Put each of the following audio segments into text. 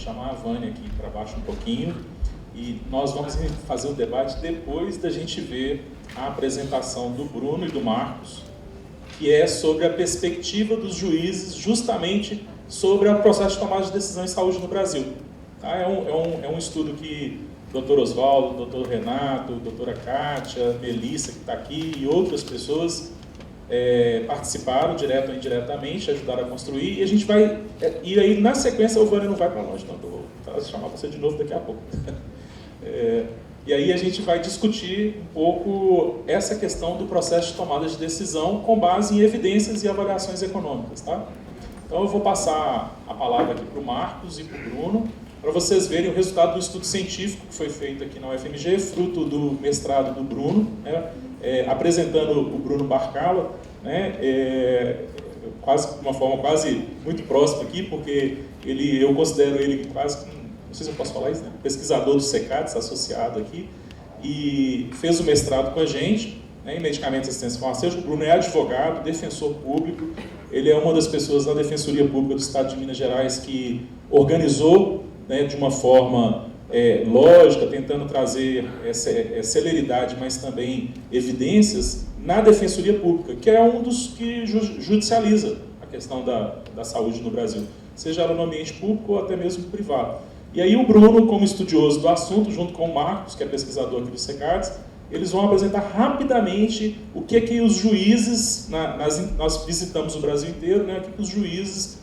chamar a Vânia aqui para baixo um pouquinho e nós vamos fazer o debate depois da gente ver a apresentação do Bruno e do Marcos, que é sobre a perspectiva dos juízes justamente sobre o processo de tomada de decisão em saúde no Brasil. Tá? É um estudo que o Dr. Oswaldo, o Dr. Renato, a doutora Kátia, Melissa, que está aqui, e outras pessoas participaram, direto ou indiretamente, ajudaram a construir, e a gente vai... E aí, na sequência, o Vânia não vai para longe, não, eu vou chamar você de novo daqui a pouco. E aí a gente vai discutir um pouco essa questão do processo de tomada de decisão com base em evidências e avaliações econômicas, tá? Então eu vou passar a palavra aqui para o Marcos e para o Bruno, para vocês verem o resultado do estudo científico que foi feito aqui na UFMG, fruto do mestrado do Bruno, né? Apresentando o Bruno Barcala, né? Quase de uma forma quase muito próxima aqui, porque eu considero ele quase, não sei se eu posso falar isso, né? Pesquisador do CECADS, associado aqui, e fez o mestrado com a gente, né, em medicamentos e assistência farmacêutica. O Bruno é advogado, defensor público, ele é uma das pessoas da Defensoria Pública do Estado de Minas Gerais que organizou, né, de uma forma lógica, tentando trazer celeridade, mas também evidências na Defensoria Pública, que é um dos que judicializa a questão da saúde no Brasil, seja ela no ambiente público ou até mesmo privado. E aí o Bruno, como estudioso do assunto, junto com o Marcos, que é pesquisador aqui do CECADS, eles vão apresentar rapidamente o que os juízes, nós visitamos o Brasil inteiro, né, o que os juízes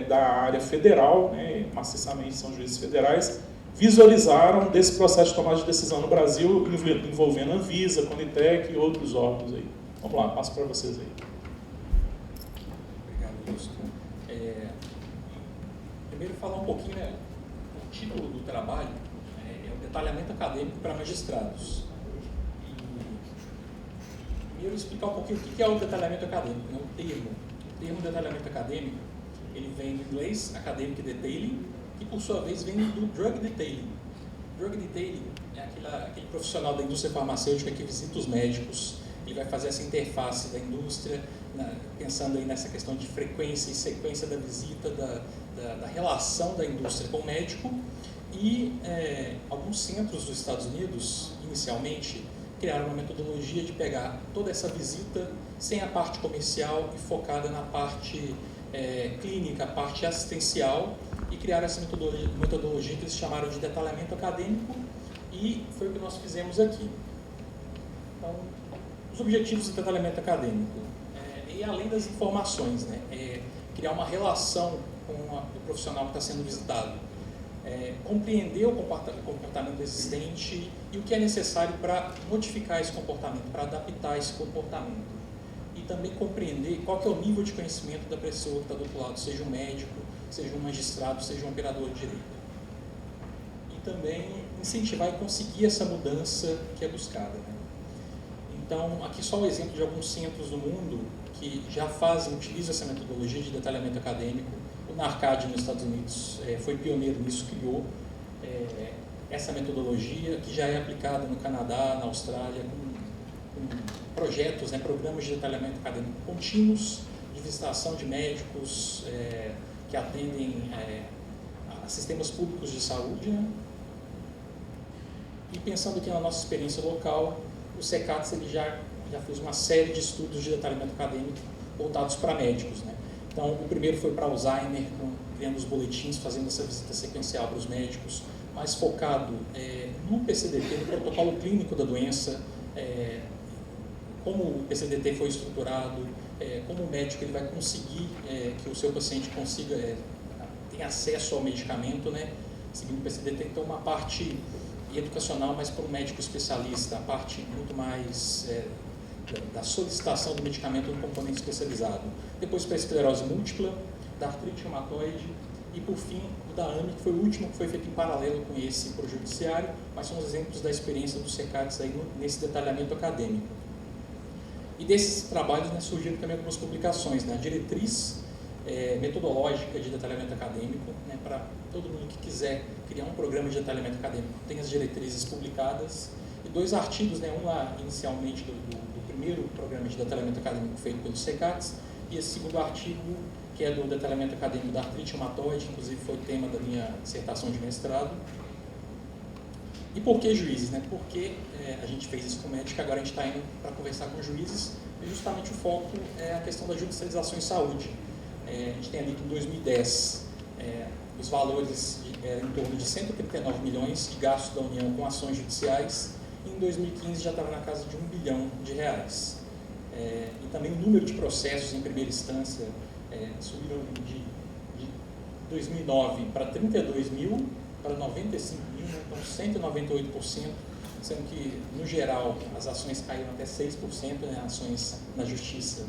da área federal, né, maciçamente são juízes federais, visualizaram desse processo de tomada de decisão no Brasil, envolvendo a Anvisa, Conitec e outros órgãos aí. Vamos lá, passo para vocês aí. Obrigado, Augusto. Primeiro falar um pouquinho, né, o título do trabalho é o detalhamento acadêmico para magistrados. Primeiro explicar um pouquinho o que é o detalhamento acadêmico, né? O termo detalhamento acadêmico, ele vem do inglês academic detailing, e por sua vez vem do drug detailing. Drug detailing é aquele profissional da indústria farmacêutica que visita os médicos, ele vai fazer essa interface da indústria, pensando aí nessa questão de frequência e sequência da visita, da relação da indústria com o médico, e alguns centros dos Estados Unidos, inicialmente, criaram uma metodologia de pegar toda essa visita sem a parte comercial e focada na parte clínica, a parte assistencial, e criaram essa metodologia que eles chamaram de detalhamento acadêmico, e foi o que nós fizemos aqui. Então, os objetivos do detalhamento acadêmico, e além das informações, né, criar uma relação com o profissional que está sendo visitado, compreender o comportamento existente e o que é necessário para modificar esse comportamento, para adaptar esse comportamento. E também compreender qual que é o nível de conhecimento da pessoa que está do outro lado, seja um médico, seja um magistrado, seja um operador de direito. E também incentivar e conseguir essa mudança que é buscada, né? Então, aqui só o exemplo de alguns centros do mundo que já utilizam essa metodologia de detalhamento acadêmico. O NARCAD nos Estados Unidos foi pioneiro nisso, criou essa metodologia que já é aplicada no Canadá, na Austrália, com projetos, né, programas de detalhamento acadêmico contínuos, de visitação de médicos que atendem a sistemas públicos de saúde, né? E pensando aqui na nossa experiência local, o CECADS ele já fez uma série de estudos de detalhamento acadêmico voltados para médicos, né? Então, o primeiro foi para Alzheimer, criando os boletins, fazendo essa visita sequencial para os médicos, mais focado no PCDT, no protocolo clínico da doença, como o PCDT foi estruturado, como o médico ele vai conseguir que o seu paciente tenha acesso ao medicamento, né, seguindo o PCDT. Então, uma parte educacional, mas para um médico especialista, a parte muito mais da solicitação do medicamento no componente especializado. Depois para a esclerose múltipla, da artrite reumatoide e, por fim, o da AME, que foi o último que foi feito em paralelo com esse para o judiciário, mas são os exemplos da experiência do CECADS aí nesse detalhamento acadêmico. E desses trabalhos, né, surgiram também algumas publicações, né? A diretriz metodológica de detalhamento acadêmico, né, para todo mundo que quiser criar um programa de detalhamento acadêmico, tem as diretrizes publicadas, e 2 artigos, né, um lá inicialmente do primeiro programa de detalhamento acadêmico feito pelo CECADS, e esse segundo artigo que é do detalhamento acadêmico da artrite reumatoide, inclusive foi tema da minha dissertação de mestrado. E por que juízes, né? Por que a gente fez isso com médico, agora a gente está indo para conversar com juízes, e justamente o foco é a questão da judicialização em saúde. A gente tem ali que em 2010 os valores em torno de 139 milhões de gastos da União com ações judiciais, e em 2015 já estava na casa de R$1 bilhão. E também o número de processos em primeira instância subiram de 2009 para 32 mil, para 95 mil, né? Então 198%, sendo que, no geral, as ações caíram até 6%, né? Ações na justiça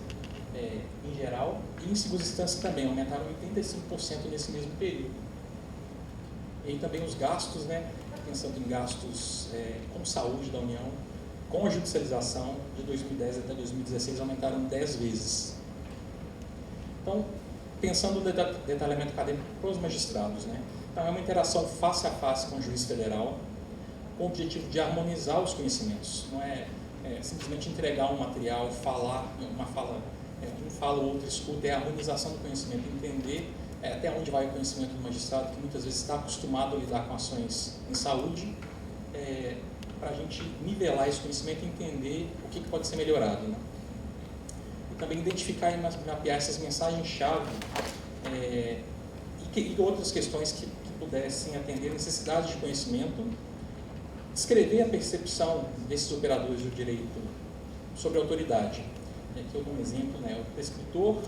em geral, e em segunda instância também aumentaram 85% nesse mesmo período. E também os gastos, né? Pensando em gastos com saúde da União, com a judicialização, de 2010 até 2016, aumentaram 10 vezes. Então, pensando no detalhamento acadêmico para os magistrados, né? Então, é uma interação face a face com o juiz federal, com o objetivo de harmonizar os conhecimentos. Não é simplesmente entregar um material, falar, um fala, o outro escuta, é a harmonização do conhecimento, entender até onde vai o conhecimento do magistrado, que muitas vezes está acostumado a lidar com ações em saúde, para a gente nivelar esse conhecimento e entender o que pode ser melhorado, né? E também identificar e mapear essas mensagens-chave e outras questões que pudessem atender necessidades de conhecimento, descrever a percepção desses operadores do direito sobre a autoridade. Aqui eu dou um exemplo, né? O prescritor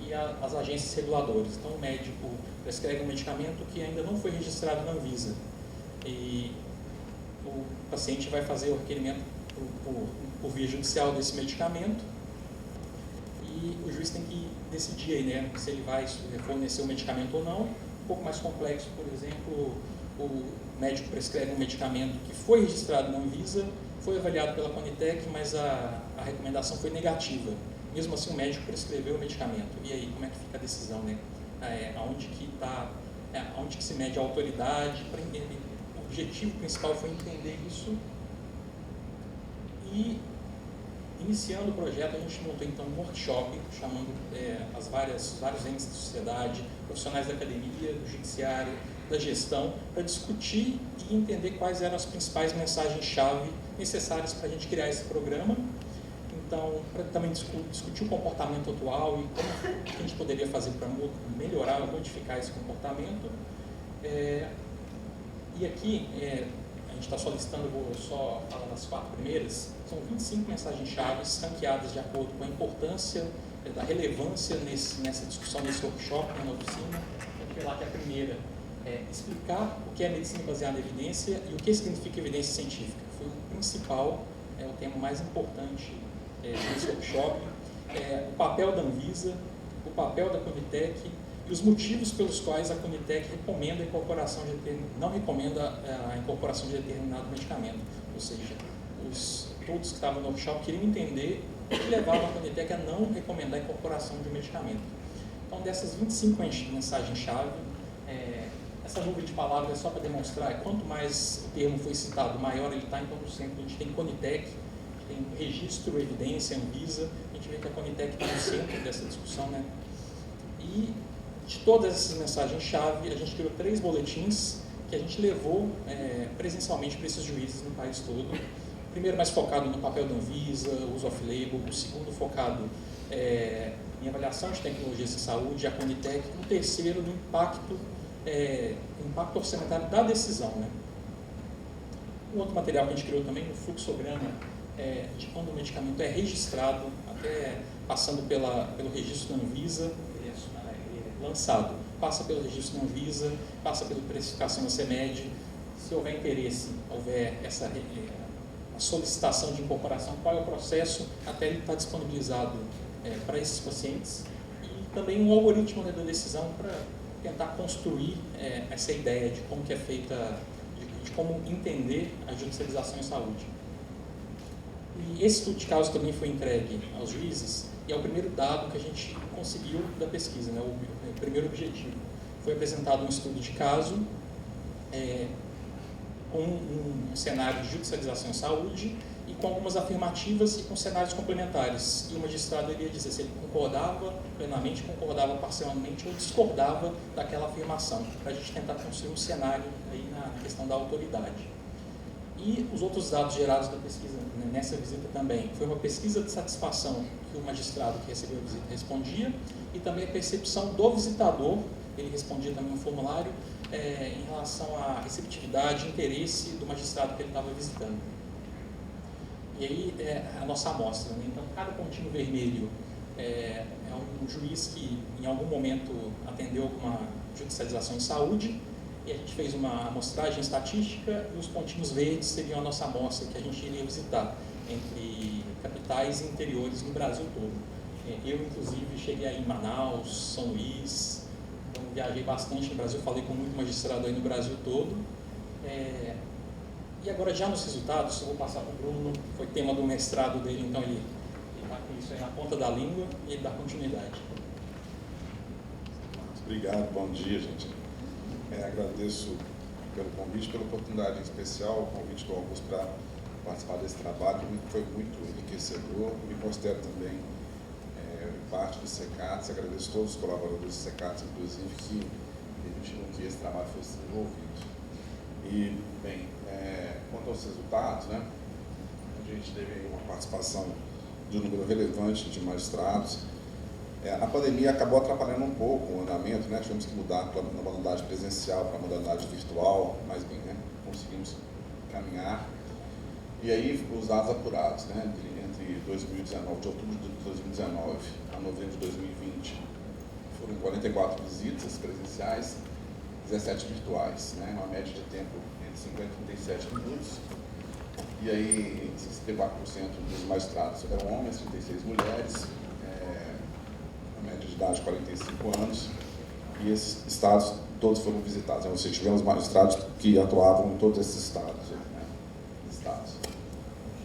e as agências reguladoras. Então, o médico prescreve um medicamento que ainda não foi registrado na Anvisa, e o paciente vai fazer o requerimento por via judicial desse medicamento, e o juiz tem que decidir aí, né, se ele vai fornecer o medicamento ou não. Um pouco mais complexo, por exemplo, o médico prescreve um medicamento que foi registrado na Anvisa, foi avaliado pela Conitec, mas a recomendação foi negativa. Mesmo assim, o médico prescreveu o medicamento. E aí, como é que fica a decisão, né? Aonde que se mede a autoridade? O objetivo principal foi entender isso. E, iniciando o projeto, a gente montou então um workshop, chamando vários entes da sociedade, profissionais da academia, do judiciário, da gestão, para discutir e entender quais eram as principais mensagens-chave necessárias para a gente criar esse programa. Então, para também discutir o comportamento atual e como a gente poderia fazer para melhorar ou modificar esse comportamento. E aqui, a gente está só listando, vou só falar das 4 primeiras, são 25 mensagens-chave ranqueadas de acordo com a importância, da relevância nessa discussão, nesse workshop, na oficina. Vamos ver lá que a primeira é explicar o que é medicina baseada em evidência e o que significa evidência científica. Foi o principal, o tema mais importante desse workshop. O papel da Anvisa, o papel da Conitec e os motivos pelos quais a Conitec recomenda a incorporação não recomenda a incorporação de determinado medicamento. Ou seja, todos que estavam no workshop queriam entender o que levava a Conitec a não recomendar a incorporação de um medicamento. Então, dessas 25 mensagens-chave, essa nuvem de palavras é só para demonstrar, quanto mais o termo foi citado, maior ele está. Então, no centro, a gente tem Conitec, tem registro, evidência, Anvisa. A gente vê que a Conitec está no centro dessa discussão, né? E de todas essas mensagens-chave, a gente criou 3 boletins que a gente levou presencialmente para esses juízes no país todo. O primeiro mais focado no papel da Anvisa, uso off-label. O segundo focado em avaliação de tecnologias em saúde, a Conitec. O terceiro no impacto orçamentário da decisão, né? Um outro material que a gente criou também, o fluxograma de quando o medicamento é registrado, até passando pelo registro da Anvisa, lançado, passa pelo registro da Anvisa, passa pela precificação da CMED. Se houver interesse, houver a solicitação de incorporação, qual é o processo até ele estar disponibilizado para esses pacientes, e também um algoritmo da decisão para tentar construir essa ideia de como que é feita, de como entender a judicialização em saúde. E esse estudo de caso também foi entregue aos juízes, e é o primeiro dado que a gente conseguiu da pesquisa, né? O primeiro objetivo. Foi apresentado um estudo de caso com um cenário de judicialização em saúde e com algumas afirmativas e com cenários complementares. E o magistrado iria dizer se ele concordava plenamente, concordava parcialmente ou discordava daquela afirmação, para a gente tentar construir um cenário aí na questão da autoridade. E os outros dados gerados da pesquisa, né, nessa visita também, foi uma pesquisa de satisfação que o magistrado que recebeu a visita respondia, e também a percepção do visitador, ele respondia também um formulário em relação à receptividade e interesse do magistrado que ele estava visitando. E aí a nossa amostra, né? Então cada pontinho vermelho é um juiz que em algum momento atendeu com uma judicialização em saúde, e a gente fez uma amostragem estatística, e os pontinhos verdes seriam a nossa amostra que a gente iria visitar entre capitais e interiores no Brasil todo. Eu, inclusive, cheguei aí em Manaus, São Luís, então viajei bastante no Brasil, falei com muito magistrado aí no Brasil todo. E agora, já nos resultados, eu vou passar para o Bruno, foi tema do mestrado dele, então ele está com isso aí na ponta da língua e ele dá continuidade. Obrigado, bom dia, gente. Agradeço pelo convite, pela oportunidade em especial, o convite do Augusto para participar desse trabalho, que foi muito enriquecedor. Me considero também parte do SECATS, agradeço a todos os colaboradores do SECATS, inclusive, que permitiram que esse trabalho fosse desenvolvido. E, bem, quanto aos resultados, né, a gente teve uma participação de um número relevante de magistrados. A pandemia acabou atrapalhando um pouco o andamento, né? Tivemos que mudar da modalidade presencial para a modalidade virtual, mas bem, né? Conseguimos caminhar. E aí, os dados apurados, né? Entre 2019, de outubro de 2019 a novembro de 2020, foram 44 visitas presenciais, 17 virtuais, né? Uma média de tempo entre 50 e 37 minutos. E aí, 64% dos magistrados eram homens, 36 mulheres, média de idade de 45 anos, e esses estados todos foram visitados. Ou seja, tivemos magistrados que atuavam em todos esses estados.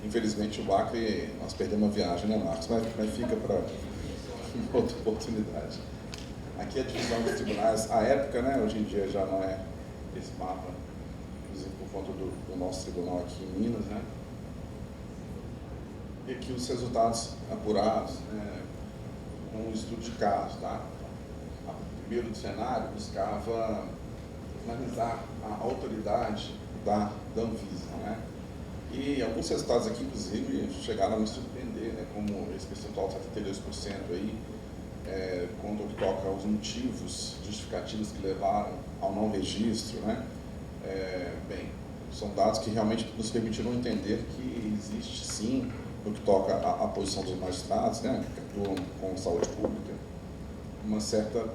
Infelizmente, o Acre, nós perdemos a viagem, né, Marcos? Mas fica para outra oportunidade. Aqui a divisão dos tribunais, a época, né, hoje em dia já não é esse mapa, inclusive por conta do nosso tribunal aqui em Minas, né? E aqui os resultados apurados, né, um estudo de caso, tá? O primeiro cenário buscava analisar a autoridade da Anvisa, né? E alguns resultados aqui, inclusive, chegaram a me surpreender, né? Como esse percentual de 72% aí, quando toca aos motivos justificativos que levaram ao não registro, né? Bem, são dados que realmente nos permitiram entender que existe, sim, no que toca à posição dos magistrados, né, que atuam com saúde pública, uma certa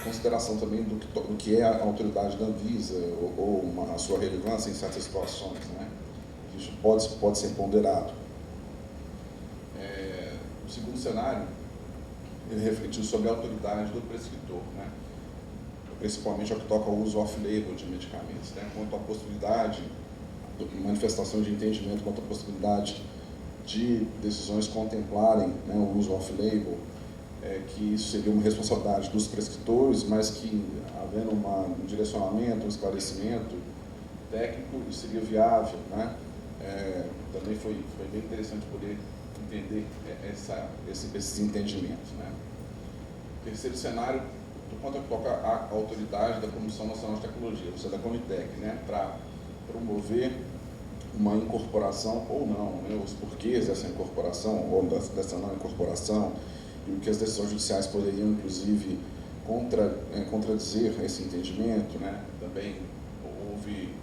consideração também do que é a autoridade da Anvisa ou a sua relevância em certas situações, né? Isso pode ser ponderado. O segundo cenário, ele refletiu sobre a autoridade do prescritor, né? Principalmente ao que toca ao uso off-label de medicamentos, né? Quanto à possibilidade, manifestação de entendimento quanto à possibilidade de decisões contemplarem, né, o uso off-label, que isso seria uma responsabilidade dos prescritores, mas que, havendo um direcionamento, um esclarecimento técnico, isso seria viável, né? Também foi bem interessante poder entender esses entendimentos, né? Terceiro cenário, do quanto toca a autoridade da Comissão Nacional de Tecnologia, ou seja, da Comitec, né, para promover uma incorporação ou não, né, os porquês dessa incorporação ou dessa não incorporação, e o que as decisões judiciais poderiam, inclusive, contradizer esse entendimento, né? Também houve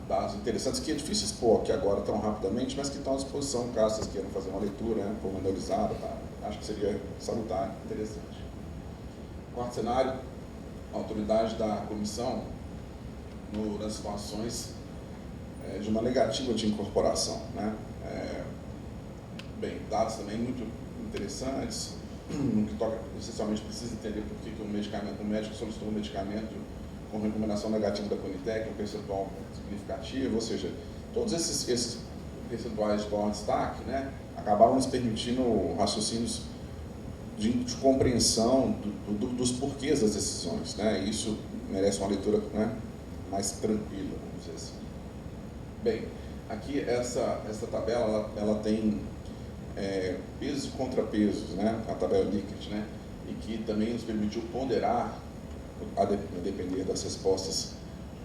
dados interessantes que é difícil expor aqui agora tão rapidamente, mas que estão à disposição caso vocês queiram fazer uma leitura, né, pormenorizada, tá? Acho que seria salutar, interessante. Quarto cenário, a autoridade da comissão nas situações de uma negativa de incorporação, né? Bem, dados também muito interessantes, no que toca, essencialmente precisa entender por que o médico solicitou um medicamento com recomendação negativa da Comitec, um percentual significativo, ou seja, todos esses percentuais de maior destaque, né, acabaram nos permitindo raciocínios de compreensão dos porquês das decisões, né? Isso merece uma leitura, né, mais tranquila, vamos dizer assim. Bem, aqui essa tabela ela tem pesos e contrapesos, né? A tabela Likert, né? E que também nos permitiu ponderar, a depender das respostas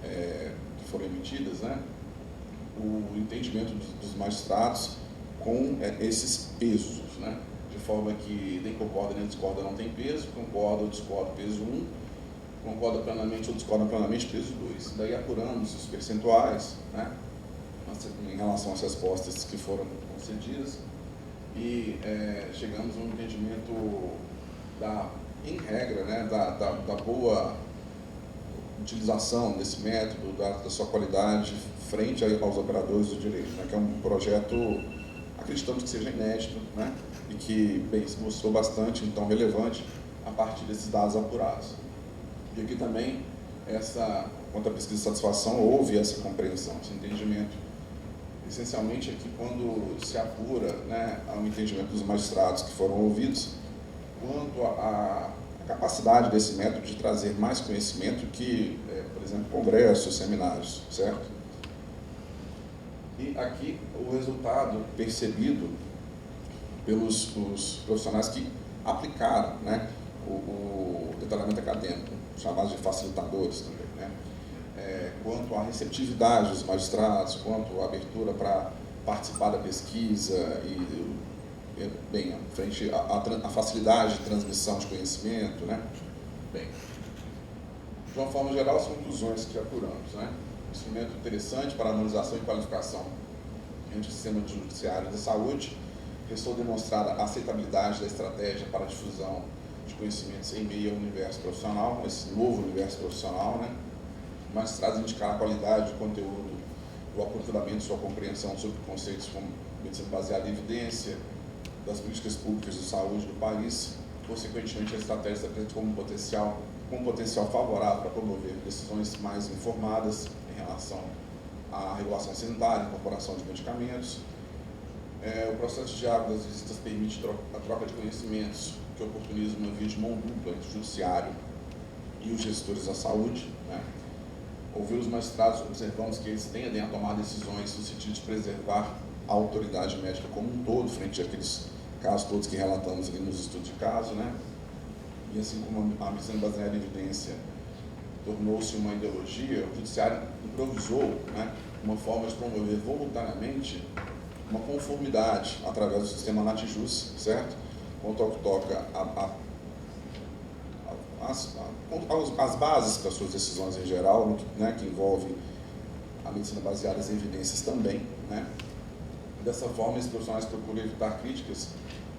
que foram emitidas, né? O entendimento dos magistrados com esses pesos, né? De forma que nem concorda nem discorda não tem peso, concorda ou discorda peso 1, concorda plenamente ou discorda plenamente peso 2. Daí apuramos os percentuais, né? Em relação às respostas que foram concedidas e chegamos a um entendimento em regra, né? da boa utilização desse método, da sua qualidade frente aos operadores do direito, né? Que é um projeto, acreditamos que seja inédito, né? E que, bem, se mostrou bastante, então, relevante a partir desses dados apurados. E aqui também, quanto à pesquisa de satisfação, houve essa compreensão, esse entendimento. Essencialmente, aqui, quando se apura, né, ao entendimento dos magistrados que foram ouvidos, quanto à capacidade desse método de trazer mais conhecimento que, por exemplo, congressos, seminários, certo? E aqui o resultado percebido pelos profissionais que aplicaram, né, o detalhamento acadêmico, chamados de facilitadores também, né? Quanto à receptividade dos magistrados, quanto à abertura para participar da pesquisa e, bem, frente à facilidade de transmissão de conhecimento, né? Bem, de uma forma geral, as conclusões que apuramos, né? Instrumento interessante para analisação e qualificação entre o sistema judiciário da saúde, restou demonstrada a aceitabilidade da estratégia para a difusão de conhecimentos em meio ao universo profissional, esse novo universo profissional, né? Magistrados indicaram a qualidade do conteúdo, o aprofundamento de sua compreensão sobre conceitos como medicina baseada em evidência, das políticas públicas de saúde do país. Consequentemente, a estratégia se apresenta com um potencial favorável para promover decisões mais informadas em relação à regulação sanitária, incorporação de medicamentos. O processo de diálogo das visitas permite a troca de conhecimentos, que oportuniza uma via de mão dupla entre o judiciário e os gestores da saúde, né? Ouvir os magistrados, observamos que eles tendem a tomar decisões no sentido de preservar a autoridade médica como um todo, frente àqueles casos todos que relatamos ali nos estudos de caso, né? E assim como a medicina baseada em evidência tornou-se uma ideologia, o judiciário improvisou, né, uma forma de promover voluntariamente uma conformidade através do sistema Natijus, certo? Quanto ao que toca as bases para suas decisões em geral, né, que envolve a medicina baseada em evidências também, né? Dessa forma, esses profissionais procuram evitar críticas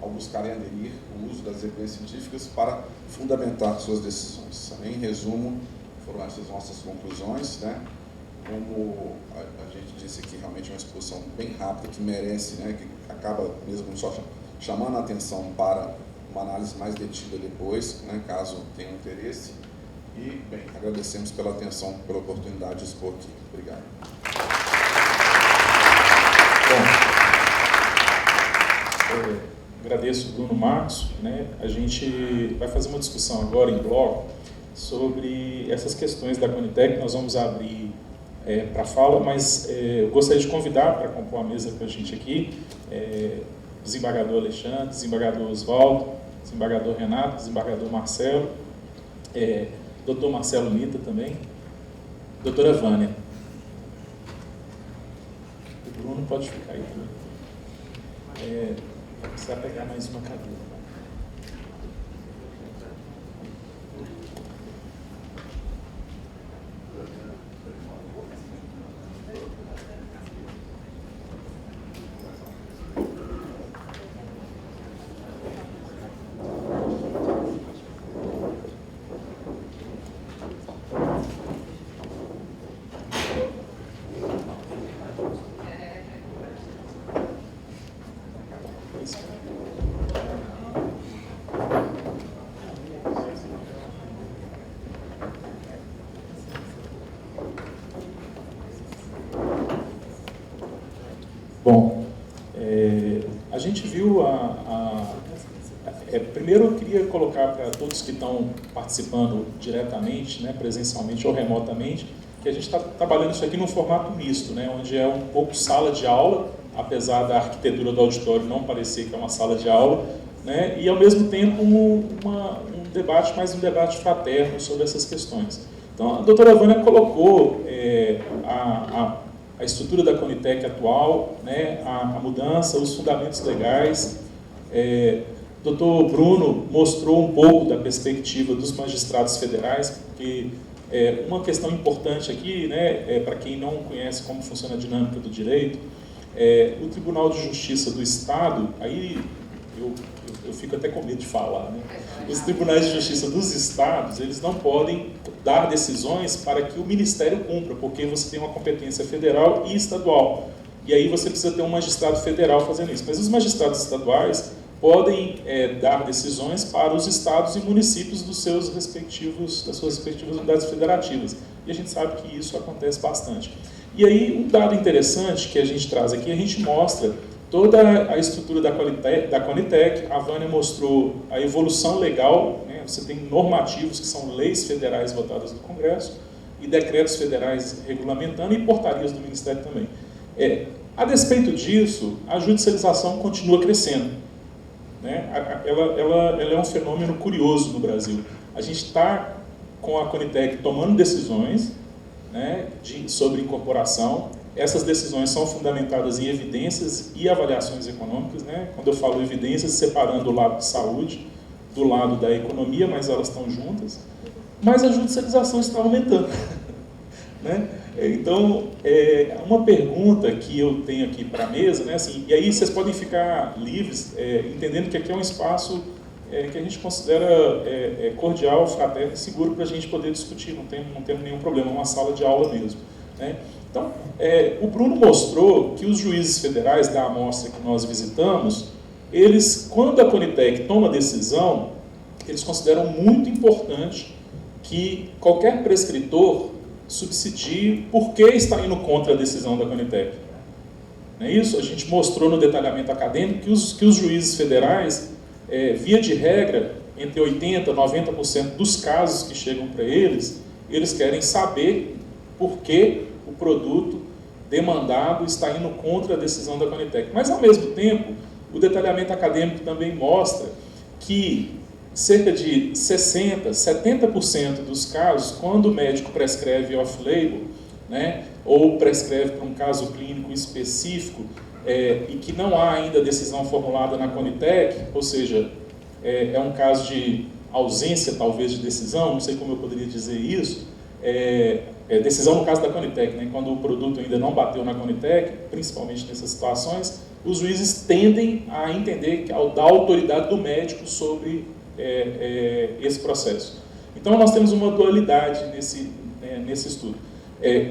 ao buscarem aderir o uso das evidências científicas para fundamentar suas decisões. Em resumo, foram essas nossas conclusões, né? Como a gente disse aqui, realmente é uma exposição bem rápida, que merece, né, que acaba mesmo só chamando a atenção para uma análise mais detida depois, né, caso tenha interesse. E, bem, agradecemos pela atenção, pela oportunidade de expor aqui. Obrigado. Bom, agradeço o Bruno Marcos, né? A gente vai fazer uma discussão agora em bloco sobre essas questões da Conitec. Nós vamos abrir para fala, mas eu gostaria de convidar para compor a mesa com a gente aqui desembargador Alexandre, desembargador Oswaldo, desembargador Renato, desembargador Marcelo, doutor Marcelo Mita também, doutora Vânia. O Bruno pode ficar aí também. Vai precisar pegar mais uma cadeira. Bom, a gente viu primeiro eu queria colocar para todos que estão participando diretamente, né, presencialmente ou remotamente, porque a gente está trabalhando isso aqui num formato misto, né, onde é um pouco sala de aula, apesar da arquitetura do auditório não parecer que é uma sala de aula, né, e ao mesmo tempo um debate, mais um debate fraterno sobre essas questões. Então a doutora Vânia colocou a estrutura da Conitec atual, né, a mudança, os fundamentos legais. Dr. Bruno mostrou um pouco da perspectiva dos magistrados federais, porque uma questão importante aqui, né, para quem não conhece como funciona a dinâmica do direito, o Tribunal de Justiça do Estado, aí eu fico até com medo de falar, né? Os tribunais de justiça dos estados, eles não podem dar decisões para que o Ministério cumpra, porque você tem uma competência federal e estadual. E aí você precisa ter um magistrado federal fazendo isso. Mas os magistrados estaduais podem dar decisões para os estados e municípios das suas respectivas unidades federativas. E a gente sabe que isso acontece bastante. E aí, um dado interessante que a gente traz aqui, a gente mostra toda a estrutura da Conitec. A Vânia mostrou a evolução legal, né? Você tem normativos que são leis federais votadas no Congresso e decretos federais regulamentando e portarias do Ministério também. A despeito disso, a judicialização continua crescendo, né? Ela é um fenômeno curioso no Brasil. A gente está com a Conitec tomando decisões, né, sobre incorporação. Essas decisões são fundamentadas em evidências e avaliações econômicas, né? Quando eu falo evidências, separando o lado de saúde do lado da economia, mas elas estão juntas. Mas a judicialização está aumentando, né? Então, uma pergunta que eu tenho aqui para a mesa, né, assim, e aí vocês podem ficar livres, entendendo que aqui é um espaço que a gente considera cordial, fraterno e seguro para a gente poder discutir, não temos nenhum problema, é uma sala de aula mesmo, né? Então, o Bruno mostrou que os juízes federais da amostra que nós visitamos, eles, quando a Conitec toma decisão, eles consideram muito importante que qualquer prescritor subsidie por que está indo contra a decisão da Conitec. Não é isso? A gente mostrou no detalhamento acadêmico que os juízes federais, via de regra, entre 80% e 90% dos casos que chegam para eles querem saber por que o produto demandado está indo contra a decisão da Conitec. Mas, ao mesmo tempo, o detalhamento acadêmico também mostra que cerca de 60%, 70% dos casos, quando o médico prescreve off-label, né, ou prescreve para um caso clínico específico, e que não há ainda decisão formulada na Conitec, ou seja, é um caso de ausência, talvez, de decisão, não sei como eu poderia dizer isso, decisão no caso da Conitec, né, quando o produto ainda não bateu na Conitec, principalmente nessas situações, os juízes tendem a entender da autoridade do médico sobre esse processo. Então, nós temos uma dualidade nesse estudo.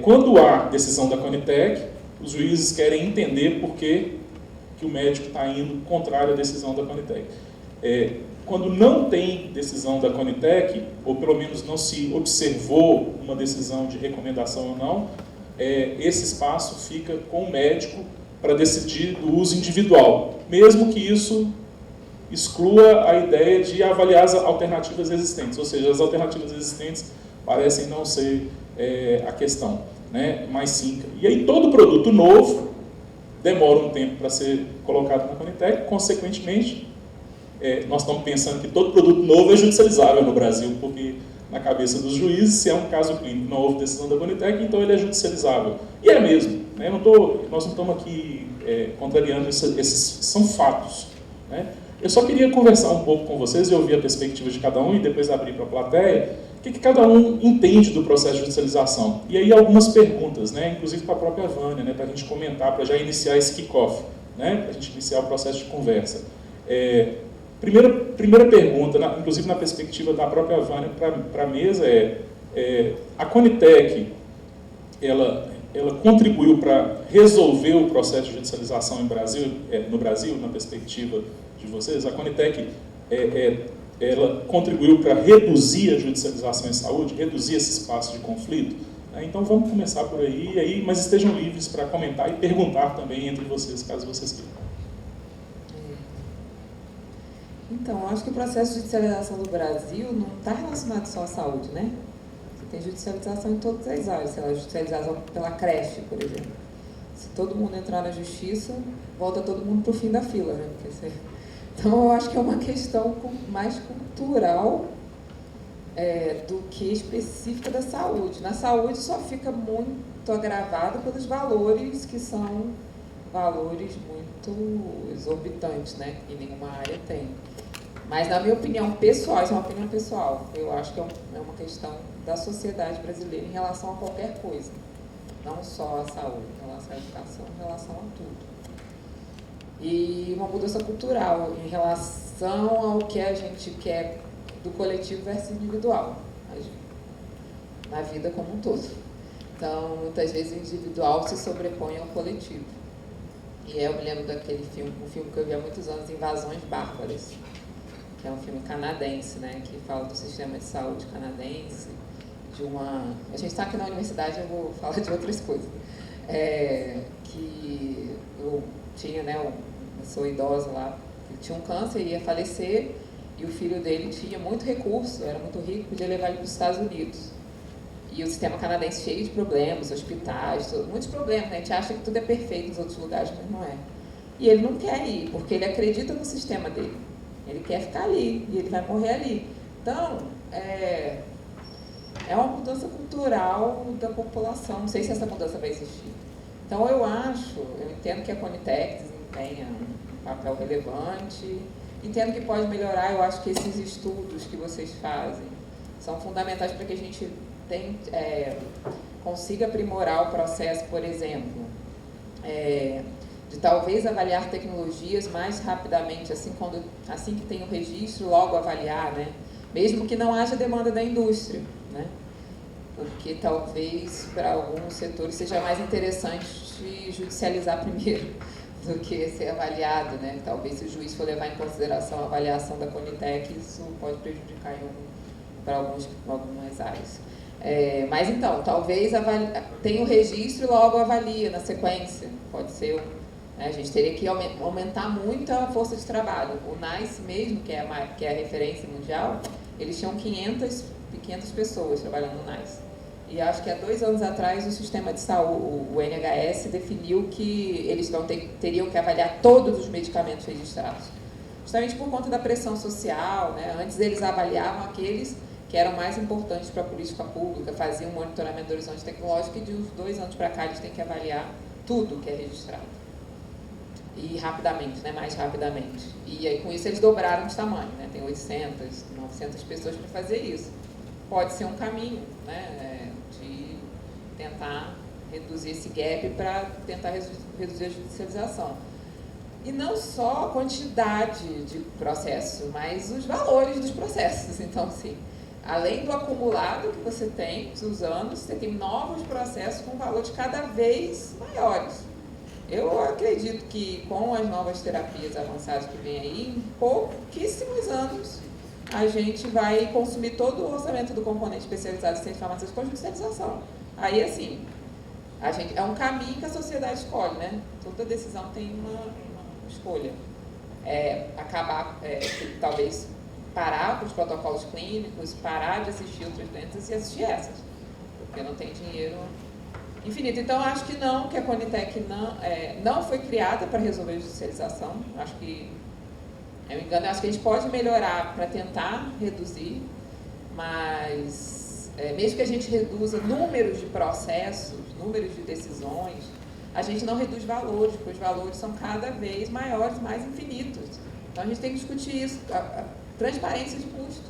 Quando há decisão da Conitec, os juízes querem entender por que o médico está indo contrário à decisão da Conitec. Quando não tem decisão da Conitec, ou pelo menos não se observou uma decisão de recomendação ou não, esse espaço fica com o médico para decidir do uso individual, mesmo que isso exclua a ideia de avaliar as alternativas existentes, ou seja, as alternativas existentes parecem não ser a questão, né, mas sim. E aí todo produto novo demora um tempo para ser colocado na Conitec, consequentemente, nós estamos pensando que todo produto novo é judicializável no Brasil, porque na cabeça dos juízes, se é um caso clínico, não houve decisão da Conitec, então ele é judicializável. E é mesmo, né? Nós não estamos aqui contrariando, esses são fatos, né? Eu só queria conversar um pouco com vocês e ouvir a perspectiva de cada um e depois abrir para a plateia, o que cada um entende do processo de judicialização. E aí algumas perguntas, né? Inclusive para a própria Vânia, né? Para a gente comentar, para já iniciar esse kick-off, né? Para a gente iniciar o processo de conversa. Primeira pergunta, inclusive na perspectiva da própria Vânia para a mesa, a Conitec, ela contribuiu para resolver o processo de judicialização no Brasil, na perspectiva de vocês? A Conitec, ela contribuiu para reduzir a judicialização em saúde, reduzir esse espaço de conflito? Então vamos começar por aí, mas estejam livres para comentar e perguntar também entre vocês, caso vocês queiram. Então, acho que o processo de judicialização do Brasil não está relacionado só à saúde, né? Você tem judicialização em todas as áreas, sei lá, judicialização pela creche, por exemplo. Se todo mundo entrar na justiça, volta todo mundo para o fim da fila, né? Então, eu acho que é uma questão mais cultural do que específica da saúde. Na saúde só fica muito agravado pelos valores que são valores muito exorbitantes, né? Que nenhuma área tem. Mas, na minha opinião pessoal, isso é uma opinião pessoal, eu acho que é uma questão da sociedade brasileira em relação a qualquer coisa. Não só a saúde, em relação à educação, em relação a tudo. E uma mudança cultural em relação ao que a gente quer do coletivo versus individual, na vida como um todo. Então, muitas vezes o individual se sobrepõe ao coletivo. E eu me lembro daquele filme, um filme que eu vi há muitos anos, Invasões Bárbaras, que é um filme canadense, né, que fala do sistema de saúde canadense, a gente está aqui na universidade, eu vou falar de outras coisas, que eu tinha, né, uma pessoa idosa lá, que tinha um câncer e ia falecer, e o filho dele tinha muito recurso, era muito rico, podia levar ele para os Estados Unidos. E o sistema canadense cheio de problemas, hospitais, muitos problemas, né? A gente acha que tudo é perfeito nos outros lugares, mas não é. E ele não quer ir, porque ele acredita no sistema dele. Ele quer ficar ali, e ele vai morrer ali. Então, é uma mudança cultural da população. Não sei se essa mudança vai existir. Então, eu entendo que a Conitec desempenha um papel relevante, entendo que pode melhorar. Eu acho que esses estudos que vocês fazem são fundamentais para que a gente consiga aprimorar o processo, por exemplo, de talvez avaliar tecnologias mais rapidamente, assim que tem o registro, logo avaliar, né? Mesmo que não haja demanda da indústria, né? Porque talvez para alguns setores seja mais interessante judicializar primeiro do que ser avaliado, né? Talvez se o juiz for levar em consideração a avaliação da Conitec, isso pode prejudicar para algumas áreas. Mas então, talvez tenha o registro e logo avalia na sequência. Pode ser, né? A gente teria que aumentar muito a força de trabalho. O NICE mesmo, que é a referência mundial, eles tinham 500 pessoas trabalhando no NICE. E acho que há 2 anos atrás o sistema de saúde, o NHS, definiu que eles teriam que avaliar todos os medicamentos registrados. Justamente por conta da pressão social, né? Antes eles avaliavam aqueles que eram mais importantes para a política pública, faziam um monitoramento do horizonte tecnológico, e de uns 2 anos para cá eles têm que avaliar tudo que é registrado. E rapidamente, né? Mais rapidamente. E aí com isso eles dobraram de tamanho, né? Tem 800, 900 pessoas para fazer isso. Pode ser um caminho, né? De tentar reduzir esse gap para tentar reduzir a judicialização. E não só a quantidade de processo, mas os valores dos processos. Então, sim, além do acumulado que você tem dos anos, você tem novos processos com valores cada vez maiores. Eu acredito que com as novas terapias avançadas que vem aí, em pouquíssimos anos, a gente vai consumir todo o orçamento do componente especializado em ciência farmacêutica com judicialização. Aí, assim, é um caminho que a sociedade escolhe, né? Toda decisão tem uma escolha. Talvez parar com os protocolos clínicos, parar de assistir outras doenças e assistir essas, porque não tem dinheiro infinito. Então, acho que a Conitec não foi criada para resolver a judicialização. Acho que acho que a gente pode melhorar para tentar reduzir, mas mesmo que a gente reduza números de processos, números de decisões, a gente não reduz valores, porque os valores são cada vez maiores, mais infinitos. Então, a gente tem que discutir isso, a transparência de custo.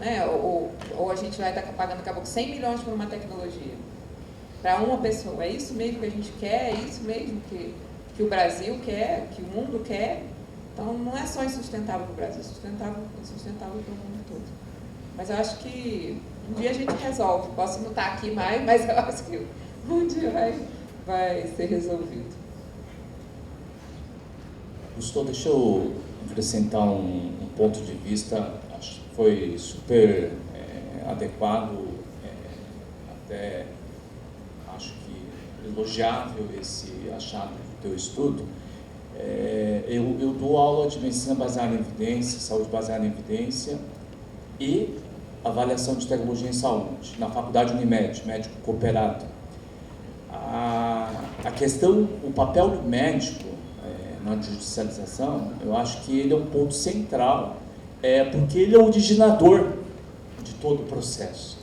Né? Ou a gente vai estar pagando, daqui a pouco, 100 milhões por uma tecnologia. Para uma pessoa, é isso mesmo que a gente quer? É isso mesmo que o Brasil quer? Que o mundo quer? Então, não é só insustentável para o Brasil, é insustentável para o mundo todo. Mas eu acho que um dia a gente resolve. Posso não estar aqui mais, mas eu acho que um dia vai ser resolvido. Gustavo, deixa eu acrescentar um ponto de vista. Acho que foi super adequado, até acho que elogiável esse achado do teu estudo. Eu dou aula de medicina baseada em evidência, saúde baseada em evidência e avaliação de tecnologia em saúde, na Faculdade Unimed, médico cooperado. A questão, o papel do médico na judicialização, eu acho que ele é um ponto central, porque ele é o originador de todo o processo.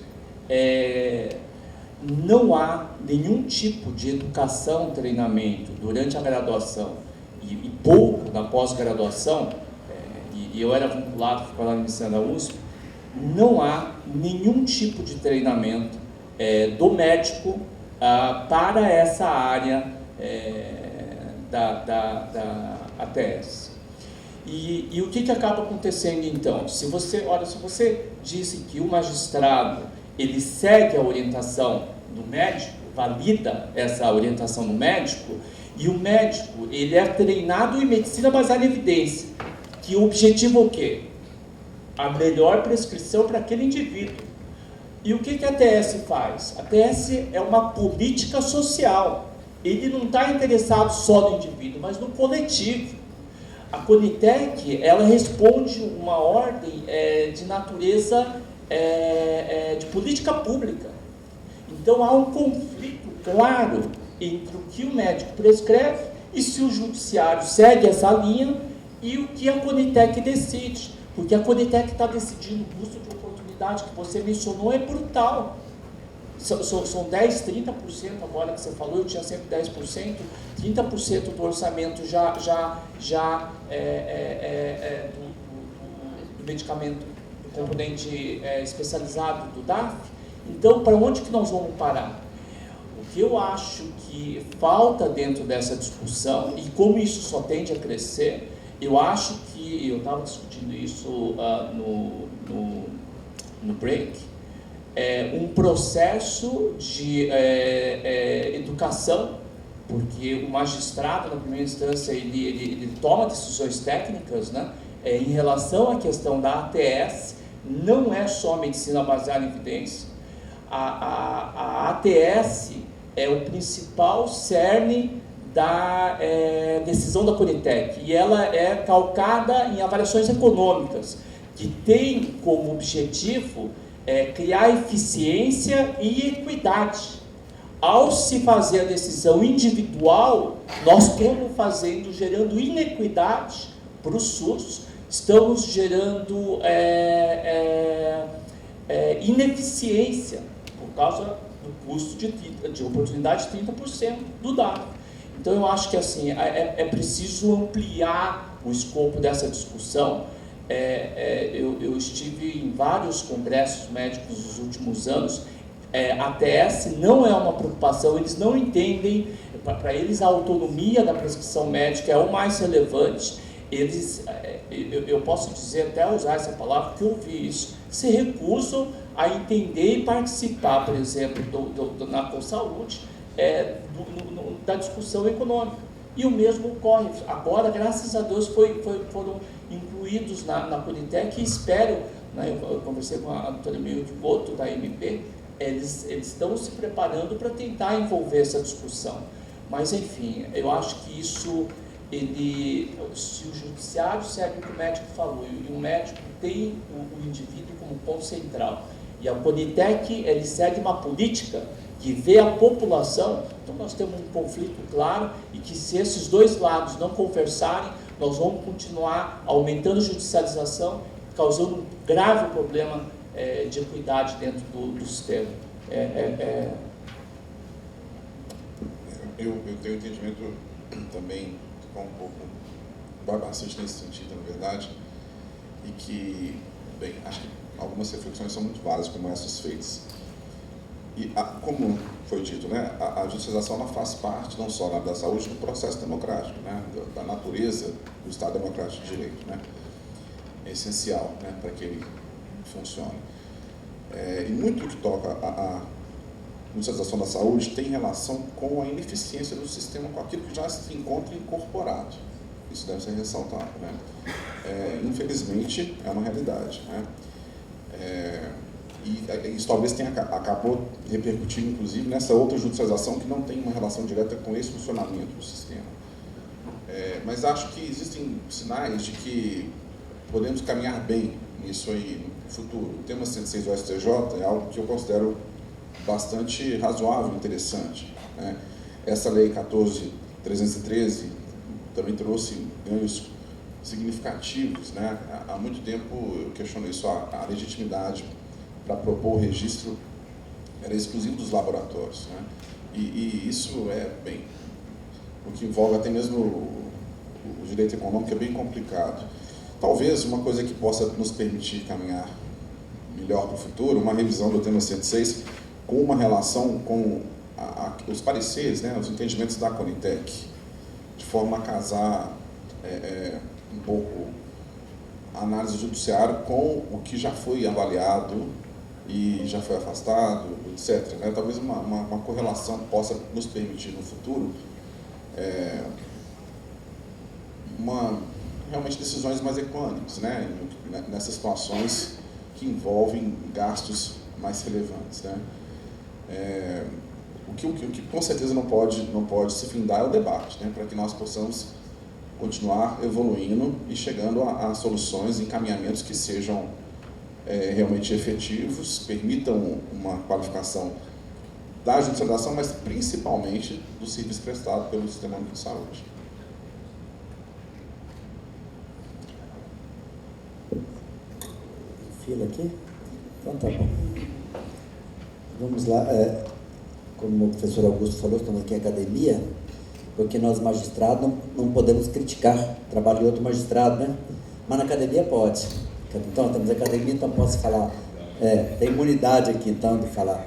Não há nenhum tipo de educação, treinamento durante a graduação e pouco na pós-graduação, e eu era vinculado, fui lá no Ensino da USP, não há nenhum tipo de treinamento do médico para essa área da ATS. E o que acaba acontecendo então? Se você disse que o magistrado ele segue a orientação do médico, valida essa orientação do médico, e o médico ele é treinado em medicina baseada em evidência, que o objetivo é o quê? A melhor prescrição para aquele indivíduo. E o que a ATS faz? A ATS é uma política social. Ele não está interessado só no indivíduo, mas no coletivo. A Conitec, ela responde uma ordem de natureza de política pública. Então há um conflito claro entre o que o médico prescreve e se o judiciário segue essa linha e o que a Conitec decide. Porque a Conitec está decidindo o custo de oportunidade que você mencionou é brutal. São 10, 30% agora que você falou, eu tinha sempre 10%, 30% do orçamento já do medicamento, do componente especializado do DAF. Então, para onde que nós vamos parar? O que eu acho que falta dentro dessa discussão, e como isso só tende a crescer, eu acho que, eu estava discutindo isso no break, um processo de educação, porque o magistrado, na primeira instância, ele toma decisões técnicas, né, em relação à questão da ATS, não é só medicina baseada em evidência. A ATS é o principal cerne da decisão da Conitec, e ela é calcada em avaliações econômicas, que tem como objetivo criar eficiência e equidade. Ao se fazer a decisão individual, nós estamos gerando inequidade para o SUS, estamos gerando ineficiência por causa do custo de oportunidade de 30% do dado. Então eu acho que assim, é preciso ampliar o escopo dessa discussão. Eu estive em vários congressos médicos nos últimos anos. A ATS não é uma preocupação, eles não entendem, para eles a autonomia da prescrição médica é o mais relevante. Eu posso dizer, até usar essa palavra, porque eu ouvi isso, se recusam a entender e participar, por exemplo, na Consaúde, da discussão econômica. E o mesmo ocorre. Agora, graças a Deus, foram incluídos na Conitec e espero, né, eu conversei com a doutora Emília de Boto, da MP, eles estão se preparando para tentar envolver essa discussão. Mas, enfim, eu acho que isso, se o judiciário segue o que o médico falou, e o médico tem o indivíduo como ponto central, e a Conitec, ele segue uma política que vê a população, então nós temos um conflito claro, e que se esses dois lados não conversarem, nós vamos continuar aumentando a judicialização, causando um grave problema de equidade dentro do sistema. Eu tenho entendimento também, um pouco, vai bastante nesse sentido, na verdade, e que, bem, acho que algumas reflexões são muito válidas, como essas feitas. E, como foi dito, né, a judicialização ela faz parte, não só da saúde, do processo democrático, né, da natureza do Estado Democrático de Direito. Né, é essencial, né, para que ele funcione. E muito que toca a judicialização da saúde tem relação com a ineficiência do sistema, com aquilo que já se encontra incorporado. Isso deve ser ressaltado. Né. Infelizmente, é uma realidade. Né. E isso talvez acabou repercutindo, inclusive, nessa outra judicialização que não tem uma relação direta com esse funcionamento do sistema. Mas acho que existem sinais de que podemos caminhar bem isso aí no futuro. O tema 106 do STJ é algo que eu considero bastante razoável, interessante, né? Essa lei 14.313 também trouxe ganhos significativos, né? Há muito tempo eu questiono isso, a legitimidade para propor o registro era exclusivo dos laboratórios, né? E isso o que envolve até mesmo o direito econômico é bem complicado. Talvez uma coisa que possa nos permitir caminhar melhor para o futuro, uma revisão do tema 106 com uma relação com os pareceres, né, os entendimentos da Conitec, de forma a casar um pouco a análise judiciária com o que já foi avaliado e já foi afastado, etc., né? Talvez uma correlação possa nos permitir no futuro realmente decisões mais econômicas, né? Nessas situações que envolvem gastos mais relevantes, né? O que com certeza não pode se findar é o debate, né? Para que nós possamos continuar evoluindo e chegando a soluções, encaminhamentos que sejam realmente efetivos, permitam uma qualificação da judicialização, mas principalmente do serviço prestado pelo Sistema Único de Saúde. Fila aqui? Então tá bom. Vamos lá. Como o professor Augusto falou, estamos aqui em academia, porque nós magistrados não podemos criticar o trabalho de outro magistrado, né? Mas na academia pode. Então, estamos na academia, então posso falar. Tem imunidade aqui, então, de falar.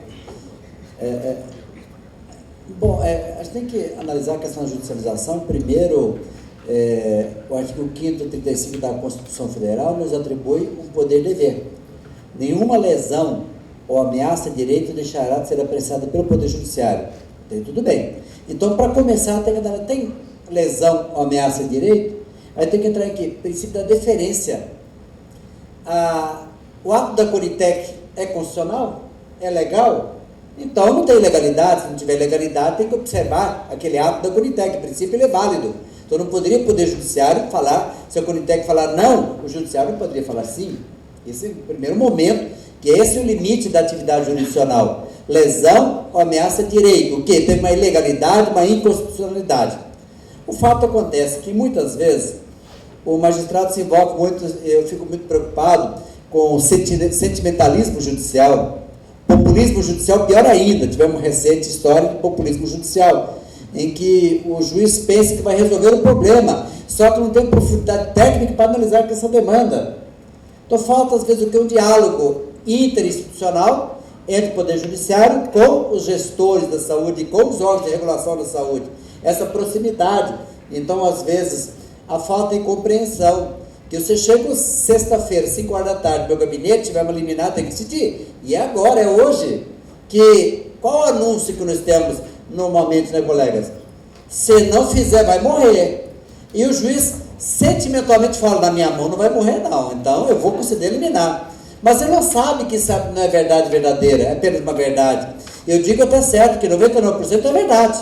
Bom, a gente tem que analisar a questão da judicialização. Primeiro, o artigo 5º e 35 da Constituição Federal nos atribui um poder-dever. Nenhuma lesão ou ameaça de direito deixará de ser apreciada pelo Poder Judiciário. Tem tudo bem. Então, para começar, tem lesão ou ameaça de direito, aí tem que entrar aqui, princípio da deferência. O ato da Conitec é constitucional? É legal? Então, não tem legalidade. Se não tiver legalidade, tem que observar aquele ato da Conitec. Em princípio, ele é válido. Então, não poderia o Poder Judiciário falar, se a Conitec falar não, o Judiciário não poderia falar sim. Esse é o primeiro momento, que esse é o limite da atividade jurisdicional. Lesão ou ameaça de direito. O quê? Tem uma ilegalidade, uma inconstitucionalidade. O fato acontece que, muitas vezes, o magistrado se envolve muito, eu fico muito preocupado com o sentimentalismo judicial, populismo judicial, pior ainda. Tivemos uma recente história de populismo judicial, em que o juiz pensa que vai resolver o problema, só que não tem profundidade técnica para analisar essa demanda. Então, falta, às vezes, o que? Um diálogo interinstitucional entre o Poder Judiciário com os gestores da saúde e com os órgãos de regulação da saúde. Essa proximidade. Então, às vezes, a falta de compreensão. Que você chega sexta-feira, 5 horas da tarde, meu gabinete, tiver uma liminar, tem que decidir. E é agora, é hoje. Qual o anúncio que nós temos normalmente, né, colegas? Se não fizer, vai morrer. E o juiz sentimentalmente fala, na minha mão não vai morrer não, então eu vou conceder liminar. Mas ele não sabe que isso não é verdade verdadeira, é apenas uma verdade. Eu digo até certo que 99% é verdade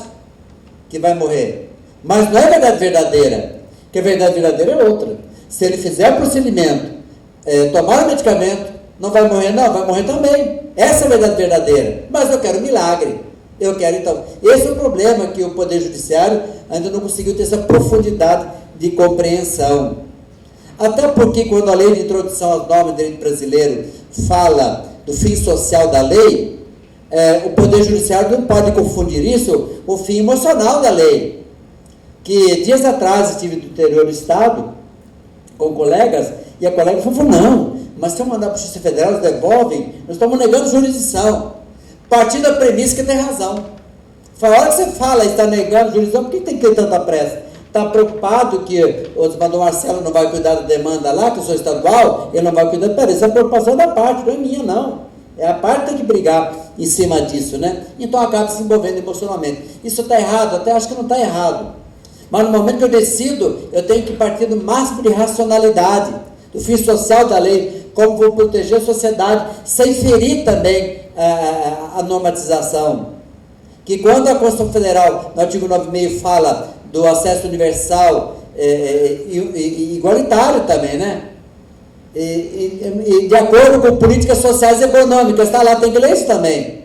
que vai morrer. Mas não é verdade verdadeira, que a verdade verdadeira é outra. Se ele fizer o procedimento, tomar o medicamento, não vai morrer não, vai morrer também. Essa é a verdade verdadeira. Mas eu quero milagre. Eu quero, então, esse é o problema que o Poder Judiciário ainda não conseguiu ter essa profundidade de compreensão. Até porque quando a lei de introdução às normas do direito brasileiro fala do fim social da lei, o Poder Judiciário não pode confundir isso com o fim emocional da lei. Que dias atrás estive no interior do Estado com colegas, e a colega falou, não, mas se eu mandar para a Justiça Federal, eles devolvem, nós estamos negando jurisdição. Partindo da premissa que tem razão. A hora que você fala e está negando jurisdição, por que tem que ter tanta pressa? Está preocupado que o Dr. Marcelo não vai cuidar da demanda lá, que eu sou estadual, ele não vai cuidar, peraí, isso é a preocupação da parte, não é minha não. É a parte que tem que brigar em cima disso, né? Então acaba se envolvendo emocionalmente. Isso está errado? Até acho que não está errado. Mas no momento que eu decido, eu tenho que partir do máximo de racionalidade, do fim social da lei, como vou proteger a sociedade, sem ferir também a normatização. Que quando a Constituição Federal, no artigo 9.5, fala do acesso universal e igualitário também, né? e de acordo com políticas sociais e econômicas, está lá, tem que ler isso também.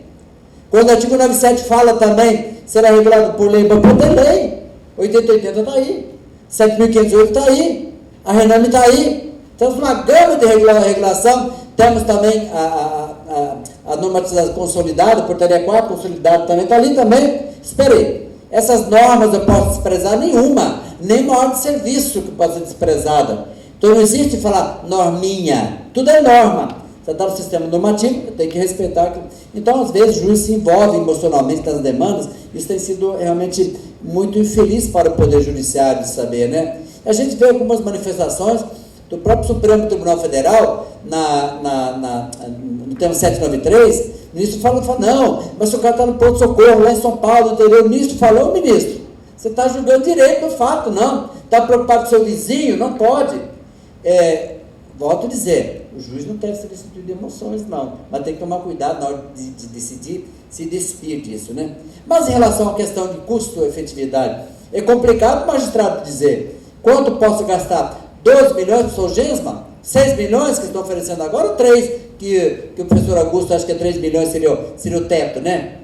Quando o artigo 97 fala também, será regulado por lei, mas tem lei, 8080 está aí, 7.508 está aí, a Rename está aí, temos uma gama de regulação, temos também a normatização consolidada, portaria 4 consolidada também, está ali também. Esperei, essas normas eu posso desprezar nenhuma, nem uma ordem de serviço que possa ser desprezada. Então não existe falar norminha, tudo é norma. Você está no sistema normativo, tem que respeitar. Então, às vezes, o juiz se envolve emocionalmente nas demandas, isso tem sido realmente muito infeliz para o Poder Judiciário de saber, né? A gente vê algumas manifestações do próprio Supremo Tribunal Federal, no tema 793, o ministro fala, não, mas se o cara está no pronto-socorro, lá em São Paulo, interior, o ministro falou, ministro, você está julgando direito no fato, não. Está preocupado com o seu vizinho? Não pode. Volto a dizer, o juiz não deve ser destituído de emoções, não, mas tem que tomar cuidado na hora de decidir, se despir disso, né? Mas em relação à questão de custo-efetividade, é complicado o magistrado dizer quanto posso gastar. 12 milhões para o Sogensma, 6 milhões que estão oferecendo agora, ou 3, que o professor Augusto acha que 3 milhões seria o teto, né?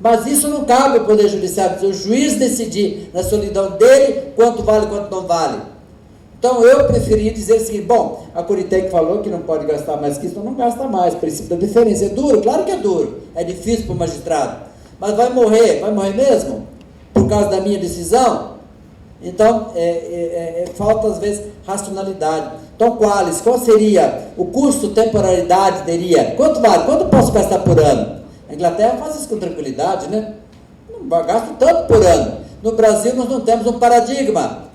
Mas isso não cabe ao Poder Judiciário, o juiz decidir na solidão dele quanto vale e quanto não vale. Então eu preferi dizer o seguinte, bom, a Curitec falou que não pode gastar mais que isso, então não gasta mais, princípio da diferença. É duro? Claro que é duro, é difícil para o magistrado, mas vai morrer mesmo? Por causa da minha decisão? Então, falta às vezes racionalidade. Então, qual seria o custo, temporalidade teria? Quanto vale? Quanto posso gastar por ano? A Inglaterra faz isso com tranquilidade, né? Não gasto tanto por ano. No Brasil, nós não temos um paradigma.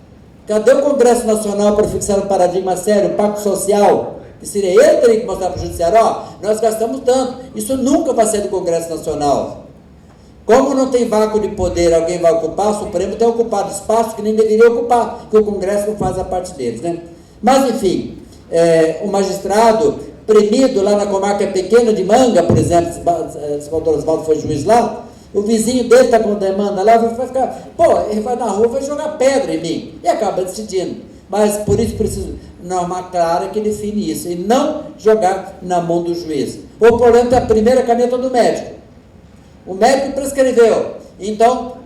Cadê o Congresso Nacional para fixar um paradigma sério, um pacto social? Que seria ele que teria que mostrar para o Judiciário, nós gastamos tanto. Isso nunca vai ser do Congresso Nacional. Como não tem vácuo de poder, alguém vai ocupar, o Supremo tem ocupado espaço que nem deveria ocupar, que o Congresso não faz a parte deles, né? Mas, enfim, o magistrado premido lá na comarca pequena de Manga, por exemplo, se o doutor Oswaldo foi juiz lá, o vizinho dele está com demanda lá, vai ficar, ele vai na rua, vai jogar pedra em mim, e acaba decidindo. Mas, por isso, preciso norma clara que define isso, e não jogar na mão do juiz. O problema é a primeira caneta do médico. O médico prescreveu. Então,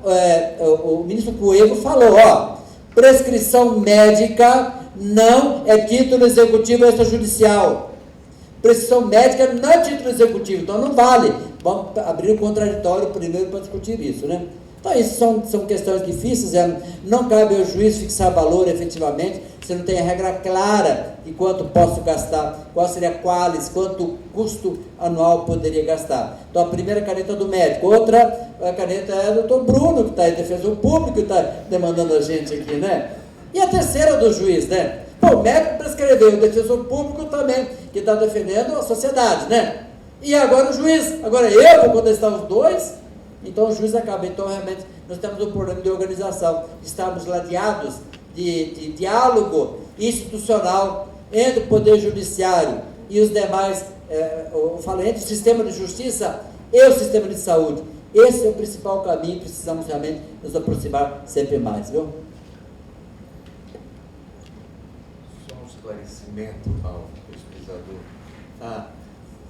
o ministro Coelho falou, prescrição médica não é título executivo extrajudicial. Prescrição médica não é título executivo, então não vale. Vamos abrir o contraditório primeiro para discutir isso, né? Então, isso são questões difíceis, não cabe ao juiz fixar valor efetivamente, você não tem a regra clara de quanto posso gastar, qual seria a qualis, quanto custo anual poderia gastar. Então, a primeira caneta do médico, outra a caneta é do doutor Bruno, que está aí, defensor público, que está demandando a gente aqui, né? E a terceira do juiz, né? O médico prescreveu, o defensor público também, que está defendendo a sociedade, né? E agora o juiz, agora eu vou contestar os dois, então o juiz acaba. Então, realmente, nós temos um problema de organização, estamos ladeados de diálogo institucional entre o Poder Judiciário e os demais, eu falei, entre o sistema de justiça e o sistema de saúde. Esse é o principal caminho, precisamos realmente nos aproximar sempre mais, viu? Só um esclarecimento ao pesquisador.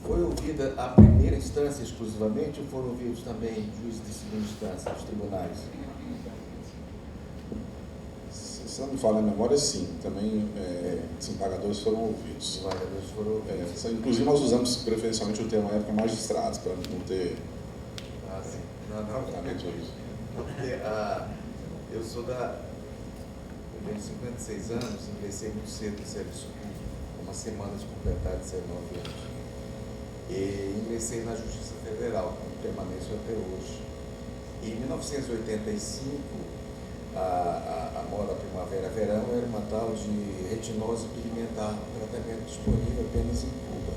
Foi ouvida a primeira instância exclusivamente ou foram ouvidos também juízes de segunda instância, os tribunais? Se não me falha a memória, sim. Também desembargadores foram ouvidos. Desembargadores foram ouvidos. Inclusive, nós usamos preferencialmente o termo na época magistrados, para não ter... sim. Porque eu sou eu tenho 56 anos, ingressei muito cedo no serviço público, uma semana de completar 19 anos. E ingressei na Justiça Federal, como permaneço até hoje. E em 1985, a moda primavera-verão era uma tal de retinose pigmentar, tratamento disponível apenas em Cuba.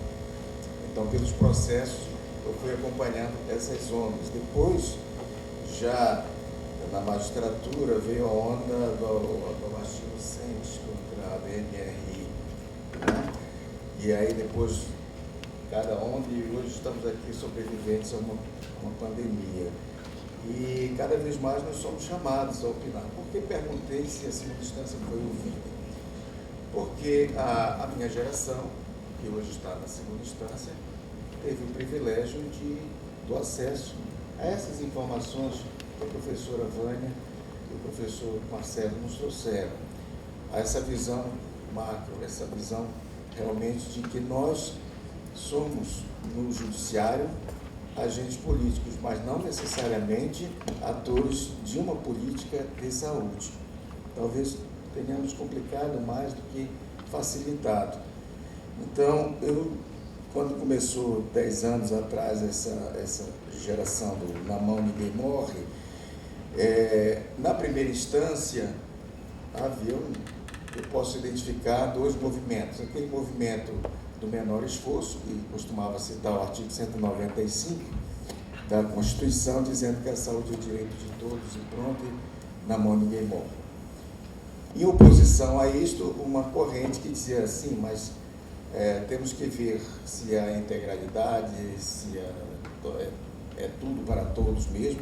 Então, pelos processos, eu fui acompanhando essas ondas. Depois, já na magistratura, veio a onda do artigo 100 contra a BNRI. Né? E aí, depois, cada onda, e hoje estamos aqui sobreviventes a uma pandemia. E cada vez mais nós somos chamados a opinar. Por que perguntei se a segunda instância foi ouvida? porque a minha geração, que hoje está na segunda instância, teve o privilégio do acesso a essas informações que a professora Vânia e o professor Marcelo nos trouxeram, a essa visão macro, essa visão realmente de que nós somos, no judiciário, agentes políticos, mas não necessariamente atores de uma política de saúde. Talvez tenhamos complicado mais do que facilitado. Então, quando começou 10 anos atrás essa geração do Na Mão Ninguém Morre, na primeira instância havia, eu posso identificar 2 movimentos. Aquele movimento do menor esforço, que costumava citar o artigo 195 da Constituição, dizendo que a saúde é o direito de todos e pronto, e na mão ninguém morre. Em oposição a isto, uma corrente que dizia assim, mas temos que ver se a integralidade, se é tudo para todos mesmo,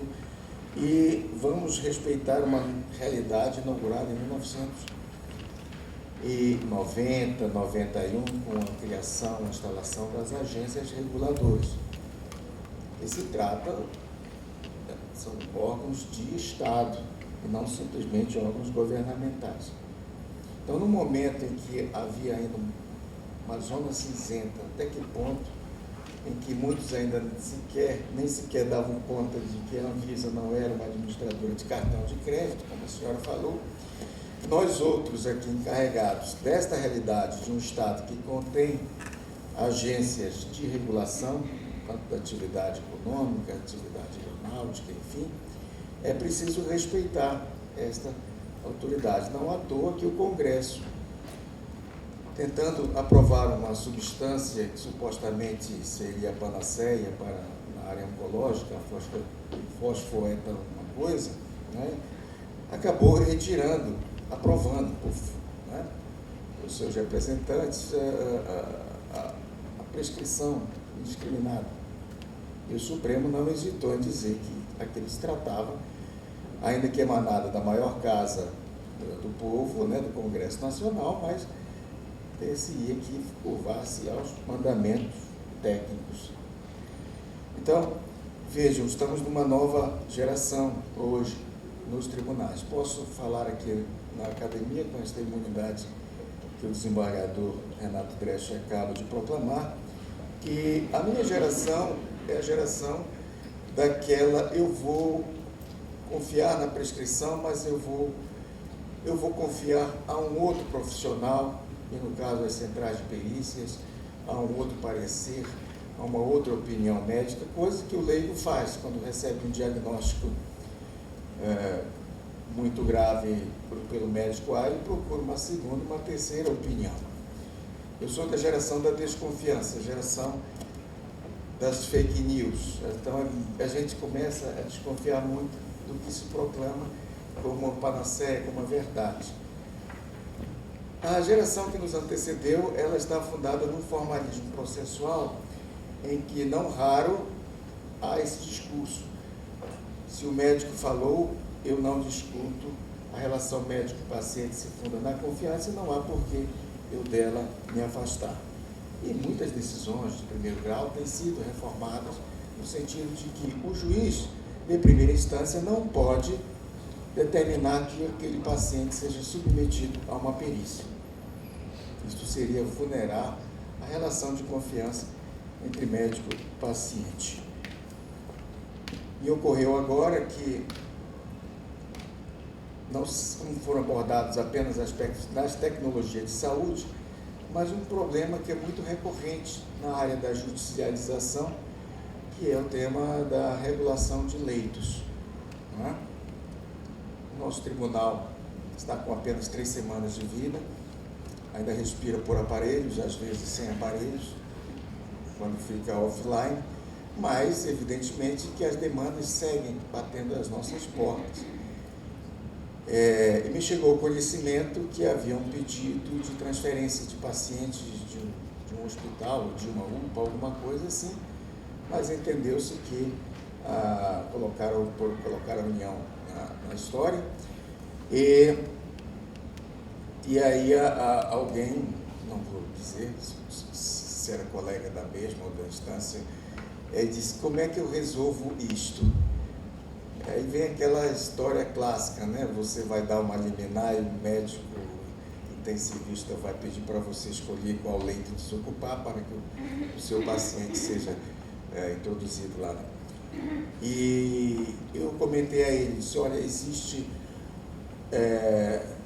e vamos respeitar uma realidade inaugurada em 1990, 91, com a criação, a instalação das agências reguladoras. E se trata, são órgãos de Estado, e não simplesmente órgãos governamentais. Então, no momento em que havia ainda uma zona cinzenta, até que ponto em que muitos ainda nem sequer davam conta de que a Anvisa não era uma administradora de cartão de crédito, como a senhora falou, nós outros aqui encarregados desta realidade de um Estado que contém agências de regulação, tanto da atividade econômica, atividade aeronáutica, enfim, é preciso respeitar esta autoridade. Não à toa que o Congresso, tentando aprovar uma substância que supostamente seria a panaceia para a área oncológica, a fosfoeta, uma coisa, né, acabou retirando, aprovando né, os seus representantes a prescrição indiscriminada. E o Supremo não hesitou em dizer que aquilo se tratava, ainda que emanada da maior casa do povo, né, do Congresso Nacional, mas ter-se-ia que curvar-se aos mandamentos técnicos. Então, vejam, estamos numa nova geração hoje nos tribunais. Posso falar aqui na academia, com esta imunidade que o desembargador Renato Dresch acaba de proclamar, que a minha geração é a geração daquela, eu vou confiar na prescrição, mas eu vou confiar a um outro profissional, e no caso as centrais de perícias, a um outro parecer, a uma outra opinião médica, coisa que o leigo faz quando recebe um diagnóstico muito grave pelo médico A e procura uma segunda, uma terceira opinião. Eu sou da geração da desconfiança, geração das fake news. Então a gente começa a desconfiar muito do que se proclama como uma panaceia, como uma verdade. A geração que nos antecedeu, ela está fundada num formalismo processual em que, não raro, há esse discurso. Se o médico falou, eu não discuto. A relação médico-paciente se funda na confiança e não há por que eu dela me afastar. E muitas decisões de primeiro grau têm sido reformadas no sentido de que o juiz de primeira instância não pode determinar que aquele paciente seja submetido a uma perícia. Isto seria vulnerar a relação de confiança entre médico e paciente. E ocorreu agora que não foram abordados apenas aspectos das tecnologias de saúde, mas um problema que é muito recorrente na área da judicialização, que é o tema da regulação de leitos. Não é? Nosso tribunal está com apenas 3 semanas de vida, ainda respira por aparelhos, às vezes sem aparelhos, quando fica offline, mas, evidentemente, que as demandas seguem batendo às nossas portas. E me chegou o conhecimento que havia um pedido de transferência de pacientes de um hospital, de uma UPA, alguma coisa assim, mas entendeu-se que colocaram a União na história, e E aí alguém, não vou dizer se era colega da mesma ou da instância, disse, como é que eu resolvo isto? Aí vem aquela história clássica, né? Você vai dar uma liminar e o médico intensivista vai pedir para você escolher qual leito desocupar para que o seu paciente seja introduzido lá. E eu comentei a ele, disse, olha, existe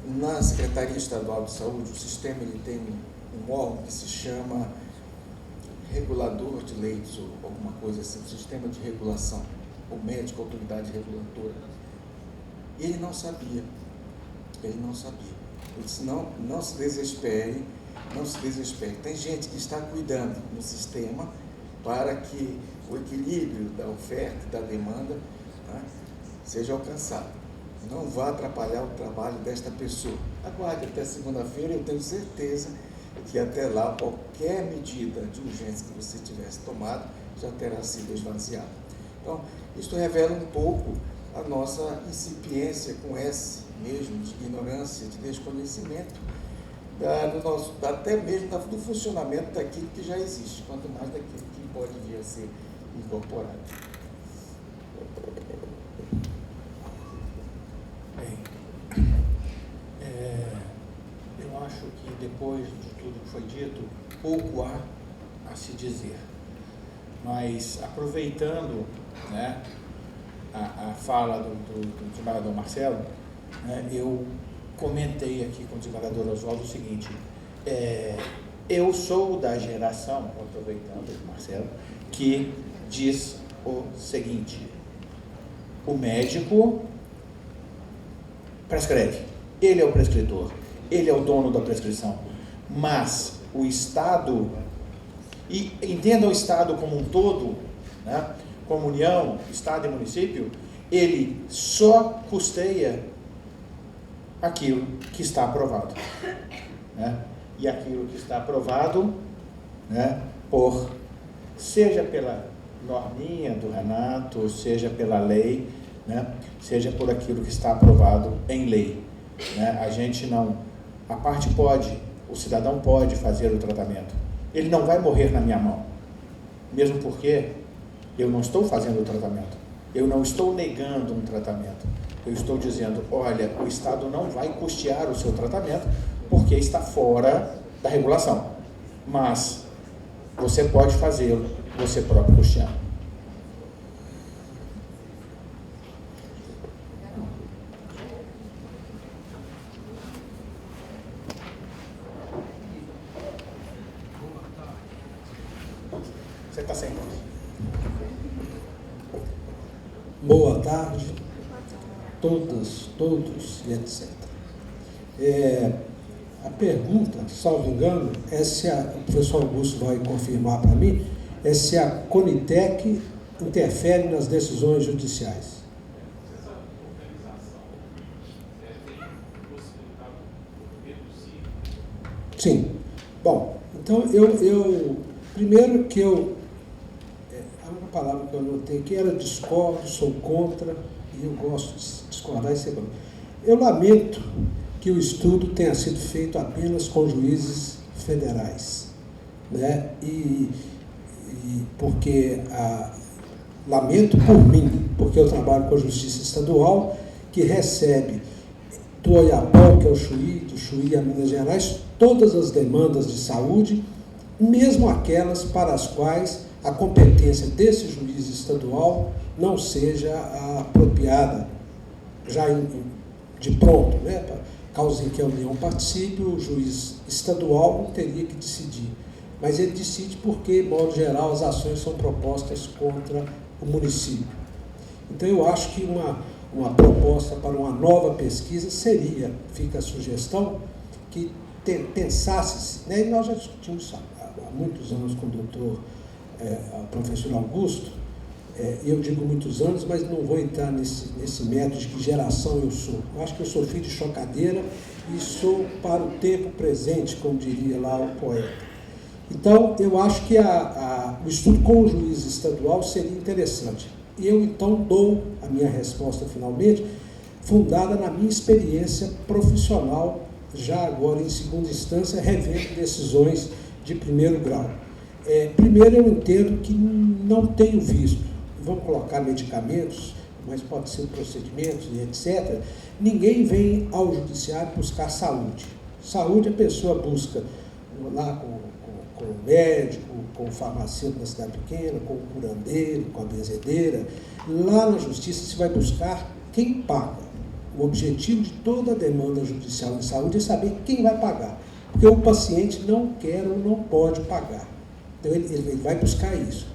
na Secretaria Estadual de Saúde, o sistema ele tem um órgão que se chama regulador de leitos, ou alguma coisa assim, um sistema de regulação, o médico, autoridade reguladora. E ele não sabia. Eu disse, não se desespere, não se desespere. Tem gente que está cuidando no sistema para que o equilíbrio da oferta e da demanda, tá, seja alcançado. Não vá atrapalhar o trabalho desta pessoa. Aguarde até segunda-feira, eu tenho certeza que até lá qualquer medida de urgência que você tivesse tomado já terá sido esvaziada. Então, isto revela um pouco a nossa incipiência com S mesmo, de ignorância, de desconhecimento, até mesmo do funcionamento daquilo que já existe, quanto mais daquilo que pode vir a ser incorporado. Bem, eu acho que depois de tudo que foi dito, pouco há a se dizer. Mas, aproveitando, né, a fala do desembargador Marcelo, né, eu comentei aqui com o desembargador Oswaldo o seguinte, eu sou da geração, aproveitando o Marcelo, que diz o seguinte, o médico prescreve, ele é o prescritor, ele é o dono da prescrição, mas o Estado, e entenda o Estado como um todo, né, como União, Estado e município, ele só custeia aquilo que está aprovado, né? E aquilo que está aprovado, né, seja pela norminha do Renato, seja pela lei, né, seja por aquilo que está aprovado em lei, né? A parte pode, o cidadão pode fazer o tratamento, ele não vai morrer na minha mão, mesmo porque eu não estou fazendo o tratamento, eu não estou negando um tratamento, eu estou dizendo, olha, o Estado não vai custear o seu tratamento porque está fora da regulação, mas você pode fazê-lo, você próprio custear. Você está sem voz. Boa tarde, todas, todos e etc. A pergunta, salvo engano, é se o professor Augusto vai confirmar para mim, é se a Conitec interfere nas decisões judiciais. Sim. Bom, então primeiro que a única palavra que eu anotei aqui era discordo, sou contra, e eu gosto de discordar e ser contra. Eu lamento que o estudo tenha sido feito apenas com juízes federais, né? Porque lamento por mim, porque eu trabalho com a Justiça Estadual, que recebe do Oiapó, que é o Chuí, do Chuí a Minas Gerais, todas as demandas de saúde, mesmo aquelas para as quais a competência desse juiz estadual não seja apropriada, já de pronto, né? Causa em que a União participe, o juiz estadual não teria que decidir. Mas ele decide porque, de modo geral, as ações são propostas contra o município. Então, eu acho que uma proposta para uma nova pesquisa seria, fica a sugestão, que pensasse, né, e nós já discutimos isso há muitos anos com o doutor professor Augusto, eu digo muitos anos, mas não vou entrar nesse método de que geração eu sou. Eu acho que eu sou filho de chocadeira e sou para o tempo presente, como diria lá o poeta. Então, eu acho que o estudo com o juiz estadual seria interessante. E eu, então, dou a minha resposta, finalmente, fundada na minha experiência profissional já agora em segunda instância, revendo decisões de primeiro grau. Primeiro, eu entendo que não tenho visto, vamos colocar medicamentos, mas pode ser procedimentos e etc. Ninguém vem ao judiciário buscar saúde. Saúde a pessoa busca lá com o médico, com o farmacêutico na cidade pequena, com o curandeiro, com a benzedeira. Lá na justiça se vai buscar quem paga. O objetivo de toda a demanda judicial em saúde é saber quem vai pagar. Porque o paciente não quer ou não pode pagar. Então ele vai buscar isso.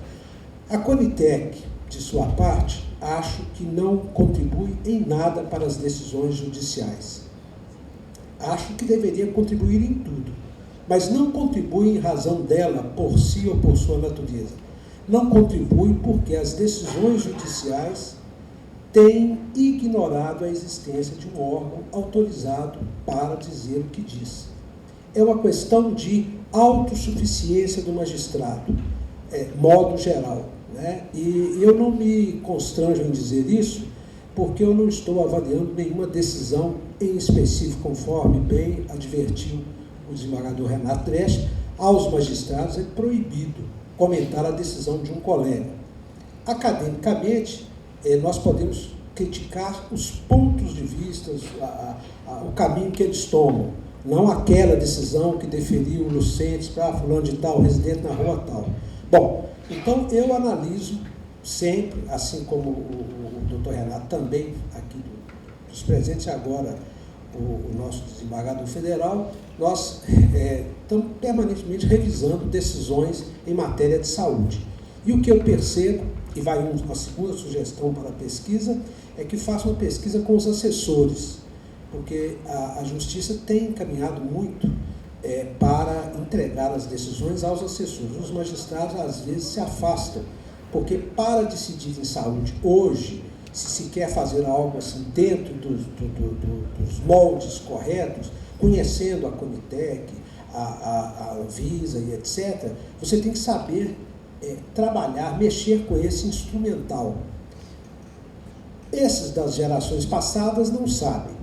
A Conitec, de sua parte, acho que não contribui em nada para as decisões judiciais. Acho que deveria contribuir em tudo, mas não contribui em razão dela, por si ou por sua natureza. Não contribui porque as decisões judiciais têm ignorado a existência de um órgão autorizado para dizer o que diz. É uma questão de autossuficiência do magistrado, modo geral. Né? E eu não me constranjo em dizer isso, porque eu não estou avaliando nenhuma decisão em específico, conforme bem advertiu o desembargador Renato Dresch. Aos magistrados é proibido comentar a decisão de um colega. Academicamente, nós podemos criticar os pontos de vista, o caminho que eles tomam, não aquela decisão que deferiu o Lucentes para fulano de tal, residente na rua tal. Bom, então eu analiso sempre, assim como o doutor Renato também, aqui dos presentes, agora o nosso desembargador federal, nós estamos permanentemente revisando decisões em matéria de saúde. E o que eu percebo, e vai uma segunda sugestão para a pesquisa, é que faça uma pesquisa com os assessores, porque a Justiça tem encaminhado muito para entregar as decisões aos assessores. Os magistrados, às vezes, se afastam, porque para decidir em saúde hoje, se quer fazer algo assim dentro dos moldes corretos, conhecendo a Conitec, a Anvisa e etc., você tem que saber trabalhar, mexer com esse instrumental. Esses das gerações passadas não sabem.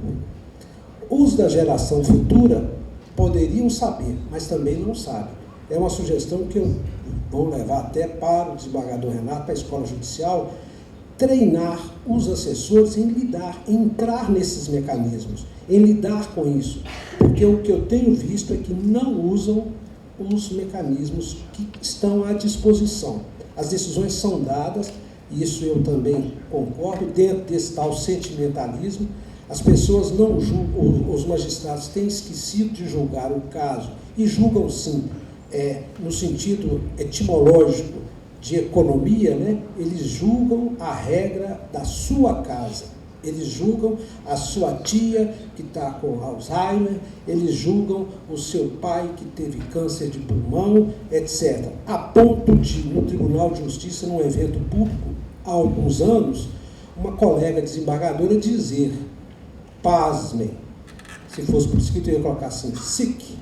Os da geração futura poderiam saber, mas também não sabem. É uma sugestão que eu vou levar até para o desembargador Renato, para a Escola Judicial, treinar os assessores em lidar, em entrar nesses mecanismos, em lidar com isso. Porque o que eu tenho visto é que não usam os mecanismos que estão à disposição. As decisões são dadas, e isso eu também concordo, dentro desse tal sentimentalismo. As pessoas não julgam, os magistrados têm esquecido de julgar o caso, e julgam sim, no sentido etimológico de economia, né? Eles julgam a regra da sua casa, eles julgam a sua tia que está com Alzheimer, eles julgam o seu pai que teve câncer de pulmão, etc. A ponto de, no Tribunal de Justiça, num evento público, há alguns anos, uma colega desembargadora dizer, pasmem, se fosse por escrito eu ia colocar assim, SIC,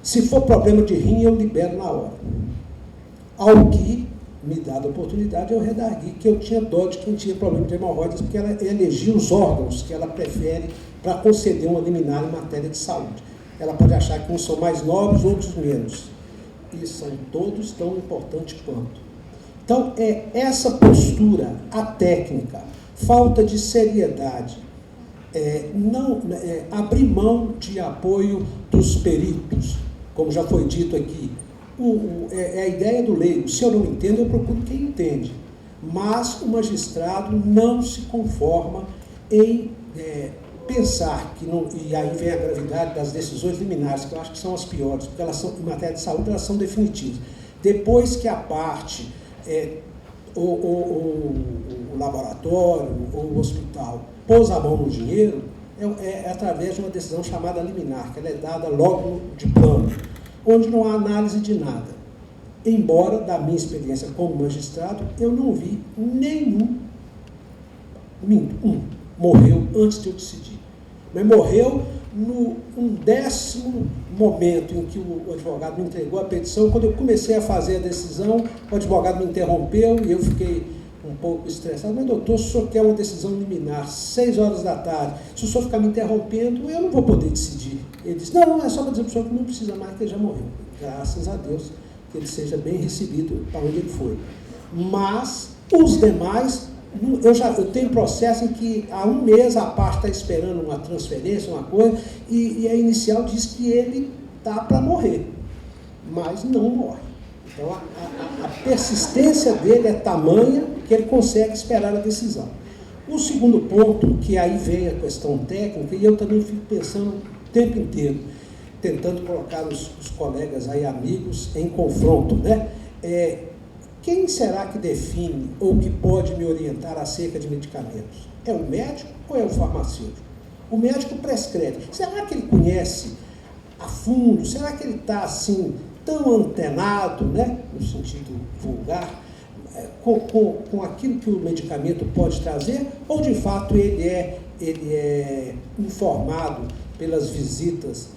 se for problema de rim eu libero na hora. Ao que, me dada a oportunidade, eu redargui que eu tinha dó de quem tinha problema de hemorroidas, porque ela elegia os órgãos que ela prefere para conceder uma liminar em matéria de saúde. Ela pode achar que uns são mais nobres, outros menos. E são todos tão importantes quanto. Então, essa postura atécnica, falta de seriedade, abrir mão de apoio dos peritos, como já foi dito aqui, a ideia do leigo. Se eu não entendo, eu procuro quem entende. Mas o magistrado não se conforma em pensar que não, e aí vem a gravidade das decisões liminares, que eu acho que são as piores, porque elas são, em matéria de saúde, elas são definitivas. Depois que a parte, o laboratório ou o hospital pôs a mão no dinheiro, é através de uma decisão chamada liminar, que ela é dada logo de plano, onde não há análise de nada. Embora, da minha experiência como magistrado, eu não vi nenhum, morreu antes de eu decidir. Mas morreu no 10º momento em que o advogado me entregou a petição. Quando eu comecei a fazer a decisão, o advogado me interrompeu e eu fiquei um pouco estressado, mas doutor, se o senhor quer uma decisão liminar, 6 horas da tarde, se o senhor ficar me interrompendo, eu não vou poder decidir. Ele disse, não, é só para dizer para o senhor que não precisa mais, que ele já morreu. Graças a Deus que ele seja bem recebido para onde ele foi. Mas os demais, eu tenho processo em que há um mês a parte está esperando uma transferência, uma coisa, e a inicial diz que ele está para morrer, mas não morre. Então, a persistência dele é tamanha que ele consegue esperar a decisão. O segundo ponto, que aí vem a questão técnica, e eu também fico pensando o tempo inteiro, tentando colocar os colegas aí, amigos, em confronto, né? Quem será que define ou que pode me orientar acerca de medicamentos? É o médico ou é o farmacêutico? O médico prescreve. Será que ele conhece a fundo? Será que ele está assim tão antenado, né, no sentido vulgar, com aquilo que o medicamento pode trazer, ou de fato ele é informado pelas visitas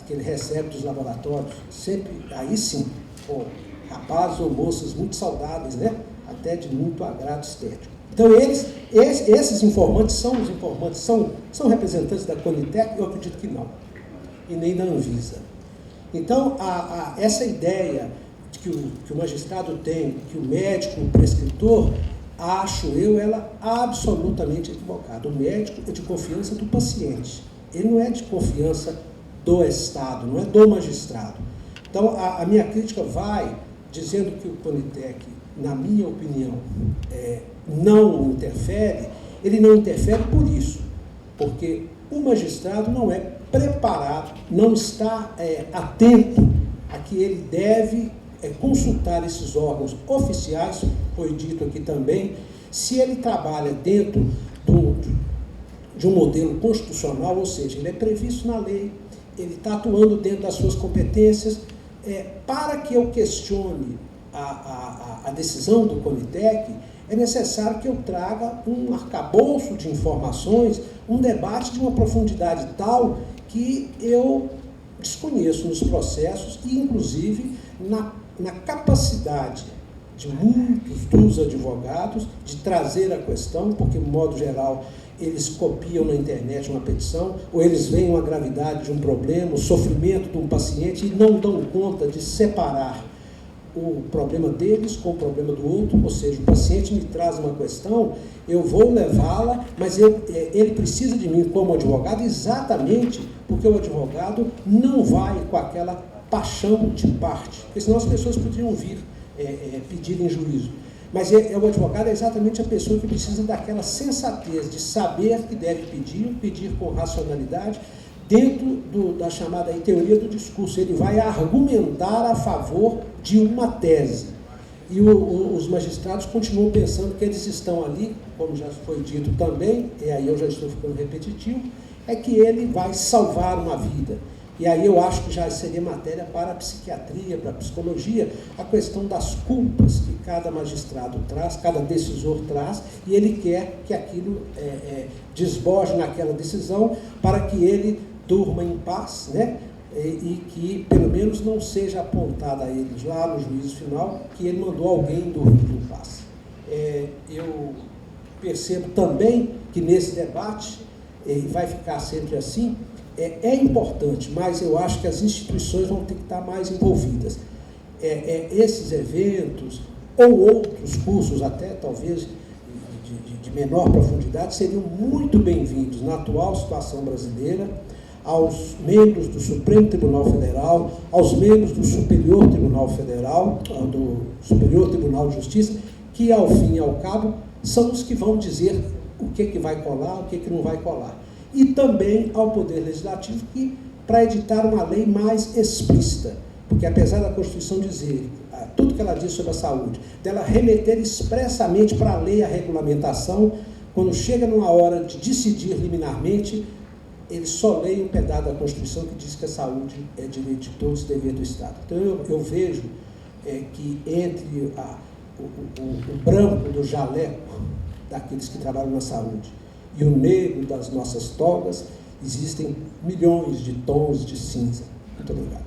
que ele recebe dos laboratórios, sempre, aí sim, com rapazes ou moças muito saudáveis, né, até de muito agrado estético. Então esses informantes são os informantes, são representantes da Conitec? Eu acredito que não, e nem da Anvisa. Então, essa ideia de que o magistrado tem, que o médico, o prescritor, acho eu, ela absolutamente equivocada. O médico é de confiança do paciente, ele não é de confiança do Estado, não é do magistrado. Então, a minha crítica vai dizendo que o Conitec, na minha opinião, não interfere. Ele não interfere por isso, porque o magistrado não é preparado, não está atento a que ele deve consultar esses órgãos oficiais, foi dito aqui também, se ele trabalha dentro de um modelo constitucional, ou seja, ele é previsto na lei, ele está atuando dentro das suas competências. Para que eu questione a decisão do Conitec, é necessário que eu traga um arcabouço de informações, um debate de uma profundidade tal que eu desconheço nos processos e, inclusive, na capacidade de muitos dos advogados de trazer a questão, porque, de modo geral, eles copiam na internet uma petição, ou eles veem uma gravidade de um problema, o sofrimento de um paciente e não dão conta de separar o problema deles com o problema do outro, ou seja, o paciente me traz uma questão, eu vou levá-la, mas ele precisa de mim como advogado exatamente porque o advogado não vai com aquela paixão de parte, porque senão as pessoas poderiam vir pedir em juízo. Mas o advogado é exatamente a pessoa que precisa daquela sensatez de saber que deve pedir com racionalidade, dentro da chamada aí, teoria do discurso. Ele vai argumentar a favor de uma tese. E os magistrados continuam pensando que eles estão ali, como já foi dito também, e aí eu já estou ficando repetitivo, é que ele vai salvar uma vida. E aí eu acho que já seria matéria para a psiquiatria, para a psicologia, a questão das culpas que cada magistrado traz, cada decisor traz, e ele quer que aquilo desboje naquela decisão para que ele durma em paz, né? E que pelo menos não seja apontada a eles lá no juízo final que ele mandou alguém dormir em paz. Eu percebo também que nesse debate, e vai ficar sempre assim, é importante, mas eu acho que as instituições vão ter que estar mais envolvidas. Esses eventos ou outros cursos, até talvez de menor profundidade, seriam muito bem-vindos na atual situação brasileira, aos membros do Supremo Tribunal Federal, aos membros do Superior Tribunal Federal, do Superior Tribunal de Justiça, que ao fim e ao cabo são os que vão dizer o que vai colar, o que não vai colar. E também ao Poder Legislativo, que para editar uma lei mais explícita, porque apesar da Constituição dizer tudo que ela diz sobre a saúde, dela remeter expressamente para a lei a regulamentação, quando chega numa hora de decidir liminarmente, eles só leem um pedaço da Constituição que diz que a saúde é direito de todos, dever do Estado. Então eu vejo que entre o branco do jaleco daqueles que trabalham na saúde e o negro das nossas togas, existem milhões de tons de cinza. Muito obrigado.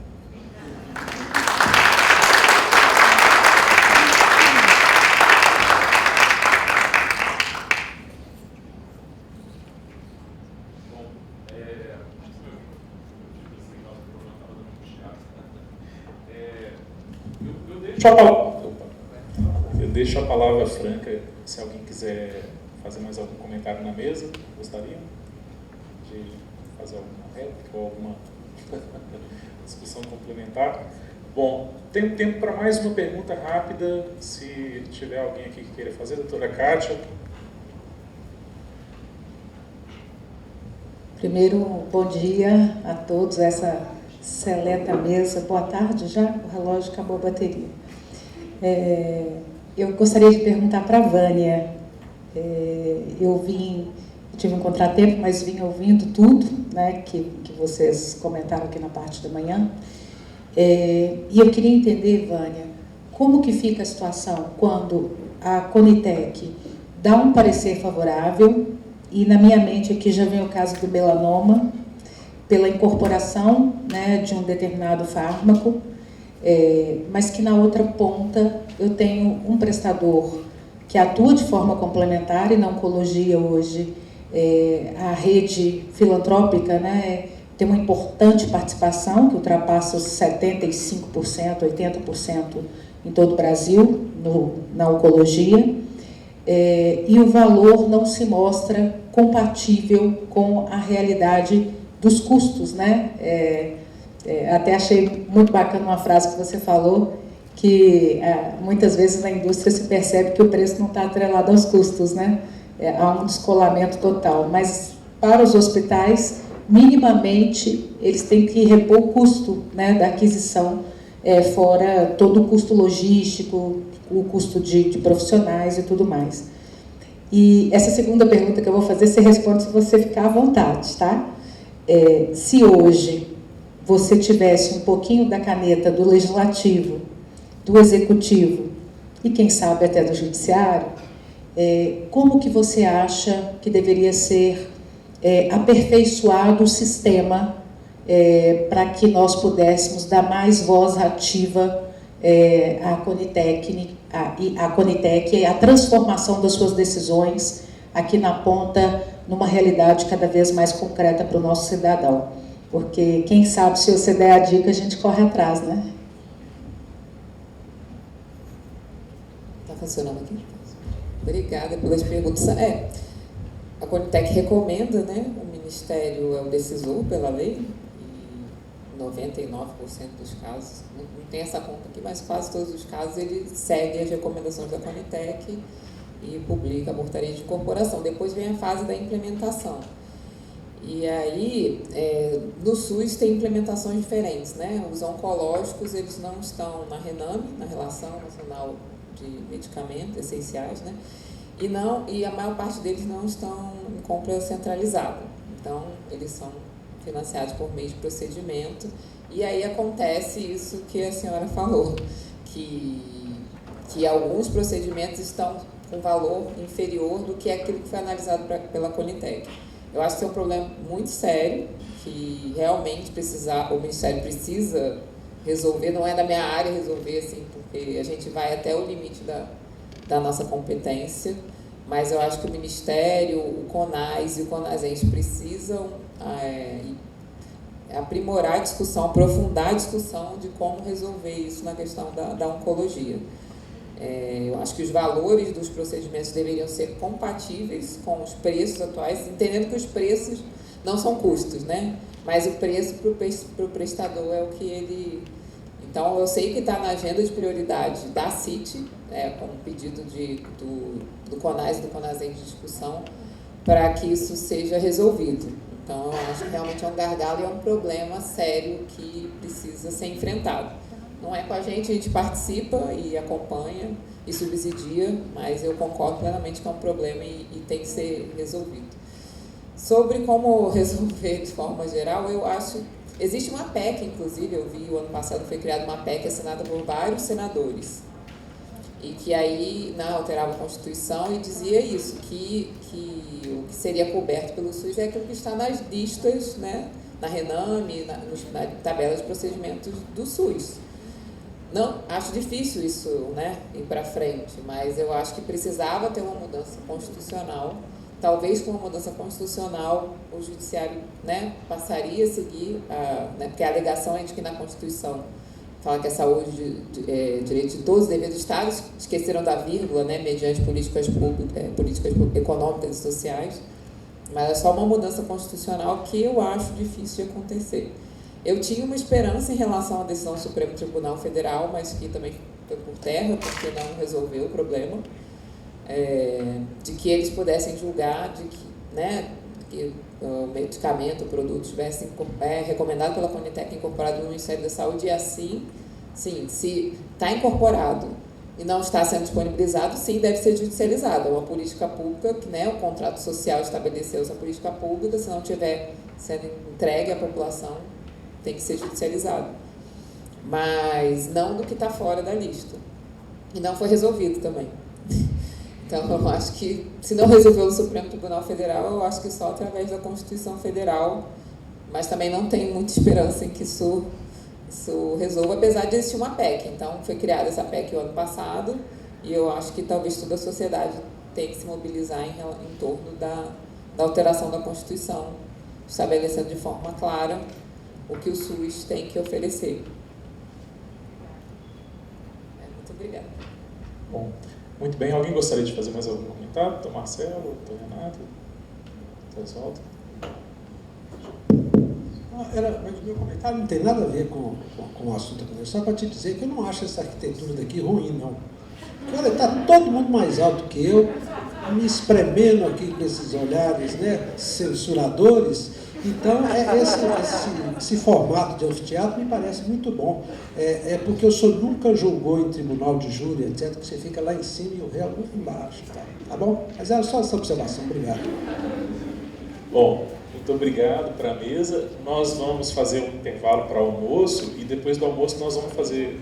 Eu deixo a palavra franca, se alguém quiser fazer mais algum comentário na mesa, gostaria de fazer alguma réplica ou alguma discussão complementar? Bom, tem tempo para mais uma pergunta rápida, se tiver alguém aqui que queira fazer. Doutora Kátia. Primeiro, bom dia a todos, essa seleta mesa. Boa tarde já, o relógio acabou a bateria. Eu gostaria de perguntar para a Vânia. Eu tive um contratempo, mas vim ouvindo tudo, né, que vocês comentaram aqui na parte da manhã. E eu queria entender, Vânia, como que fica a situação quando a Conitec dá um parecer favorável, e na minha mente aqui já vem o caso do melanoma, pela incorporação, né, de um determinado fármaco, mas que na outra ponta eu tenho um prestador que atua de forma complementar, e na oncologia hoje a rede filantrópica, né, tem uma importante participação, que ultrapassa os 75%, 80% em todo o Brasil, na oncologia, e o valor não se mostra compatível com a realidade dos custos, né? Até achei muito bacana uma frase que você falou, que muitas vezes na indústria se percebe que o preço não está atrelado aos custos, né? Há um descolamento total, mas para os hospitais, minimamente, eles têm que repor o custo, né, da aquisição, fora todo o custo logístico, o custo de profissionais e tudo mais. E essa segunda pergunta que eu vou fazer, você responde se você ficar à vontade, tá? Se hoje você tivesse um pouquinho da caneta do Legislativo, do Executivo e, quem sabe, até do Judiciário, como que você acha que deveria ser aperfeiçoado o sistema para que nós pudéssemos dar mais voz ativa à Conitec e a transformação das suas decisões aqui na ponta, numa realidade cada vez mais concreta para o nosso cidadão. Porque, quem sabe, se você der a dica, a gente corre atrás, né? Está funcionando aqui? Obrigada pelas perguntas. A Conitec recomenda, né? O Ministério é o decisor pela lei, e 99% dos casos, não tem essa conta aqui, mas quase todos os casos ele segue as recomendações da Conitec e publica a portaria de incorporação. Depois vem a fase da implementação. E aí, no SUS tem implementações diferentes, né? Os oncológicos, eles não estão na RENAME, na Relação Nacional de Medicamentos Essenciais, né? E a maior parte deles não estão em compra centralizada. Então, eles são financiados por meio de procedimento. E aí acontece isso que a senhora falou, que alguns procedimentos estão com valor inferior do que aquilo que foi analisado pela Conitec. Eu acho que é um problema muito sério, que realmente o Ministério precisa resolver. Não é da minha área resolver, assim, porque a gente vai até o limite da nossa competência, mas eu acho que o Ministério, o CONAS e o CONASENS precisam aprimorar a discussão, aprofundar a discussão de como resolver isso na questão da oncologia. Eu acho que os valores dos procedimentos deveriam ser compatíveis com os preços atuais, entendendo que os preços não são custos, né? Mas o preço para o prestador é o que ele... Então, eu sei que está na agenda de prioridade da CIT, com um pedido do CONAS e do CONASEM de discussão, para que isso seja resolvido. Então, eu acho que realmente é um gargalo e é um problema sério que precisa ser enfrentado. Não é com a gente participa e acompanha e subsidia, mas eu concordo plenamente que é um problema e tem que ser resolvido. Sobre como resolver de forma geral, eu acho... Existe uma PEC, inclusive, eu vi o ano passado foi criada uma PEC assinada por vários senadores, e que aí alterava a Constituição e dizia isso, que o que seria coberto pelo SUS é aquilo que está nas listas, né, na RENAME, na tabela de procedimentos do SUS. Não, acho difícil isso, né, ir para frente, mas eu acho que precisava ter uma mudança constitucional. Talvez com uma mudança constitucional o judiciário, né, passaria a seguir, né, porque a alegação é de que na Constituição fala que a saúde é direito de todos, dever do Estado, esqueceram da vírgula, né, mediante políticas econômicas e sociais, mas é só uma mudança constitucional que eu acho difícil de acontecer. Eu tinha uma esperança em relação à decisão do Supremo Tribunal Federal, mas que também foi por terra, porque não resolveu o problema, de que eles pudessem julgar de que, né, que o medicamento, o produto estivesse recomendado pela Conitec, incorporado no Ministério da Saúde, e assim, sim, se está incorporado e não está sendo disponibilizado, sim, deve ser judicializado. É uma política pública, que, né, o contrato social estabeleceu essa política pública, se não estiver sendo entregue à população, tem que ser judicializado. Mas não do que está fora da lista. E não foi resolvido também. Então, eu acho que, se não resolveu o Supremo Tribunal Federal, eu acho que só através da Constituição Federal, mas também não tenho muita esperança em que isso resolva, apesar de existir uma PEC. Então, foi criada essa PEC o ano passado, e eu acho que talvez toda a sociedade tenha que se mobilizar em torno da alteração da Constituição, estabelecendo de forma clara o que o SUS tem que oferecer. Muito obrigada. Bom, muito bem. Alguém gostaria de fazer mais algum comentário? Doutor Marcelo, doutor Renato? Doutor Oswaldo? Mas o meu comentário não tem nada a ver com o assunto, só para te dizer que eu não acho essa arquitetura daqui ruim, não. Olha, está todo mundo mais alto que eu, me espremendo aqui com esses olhares, né, censuradores. Então, esse formato de anfiteatro me parece muito bom. É porque o senhor nunca julgou em tribunal de júri, etc., que você fica lá em cima e o réu muito embaixo. Tá bom? Mas era só essa observação. Obrigado. Bom, muito obrigado para a mesa. Nós vamos fazer um intervalo para almoço e depois do almoço nós vamos fazer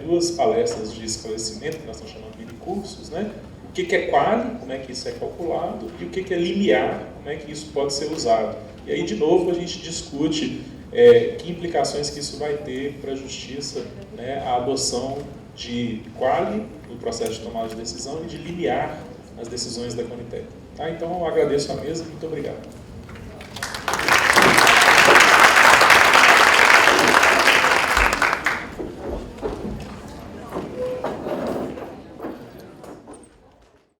2 palestras de esclarecimento, que nós estamos chamando de cursos, né? O que é quali, como é que isso é calculado, e o que é limiar, como é que isso pode ser usado. E aí, de novo, a gente discute que implicações que isso vai ter para a justiça, né, a adoção de quali no processo de tomada de decisão e de limiar as decisões da Conitec. Tá? Então, eu agradeço a mesa, muito obrigado.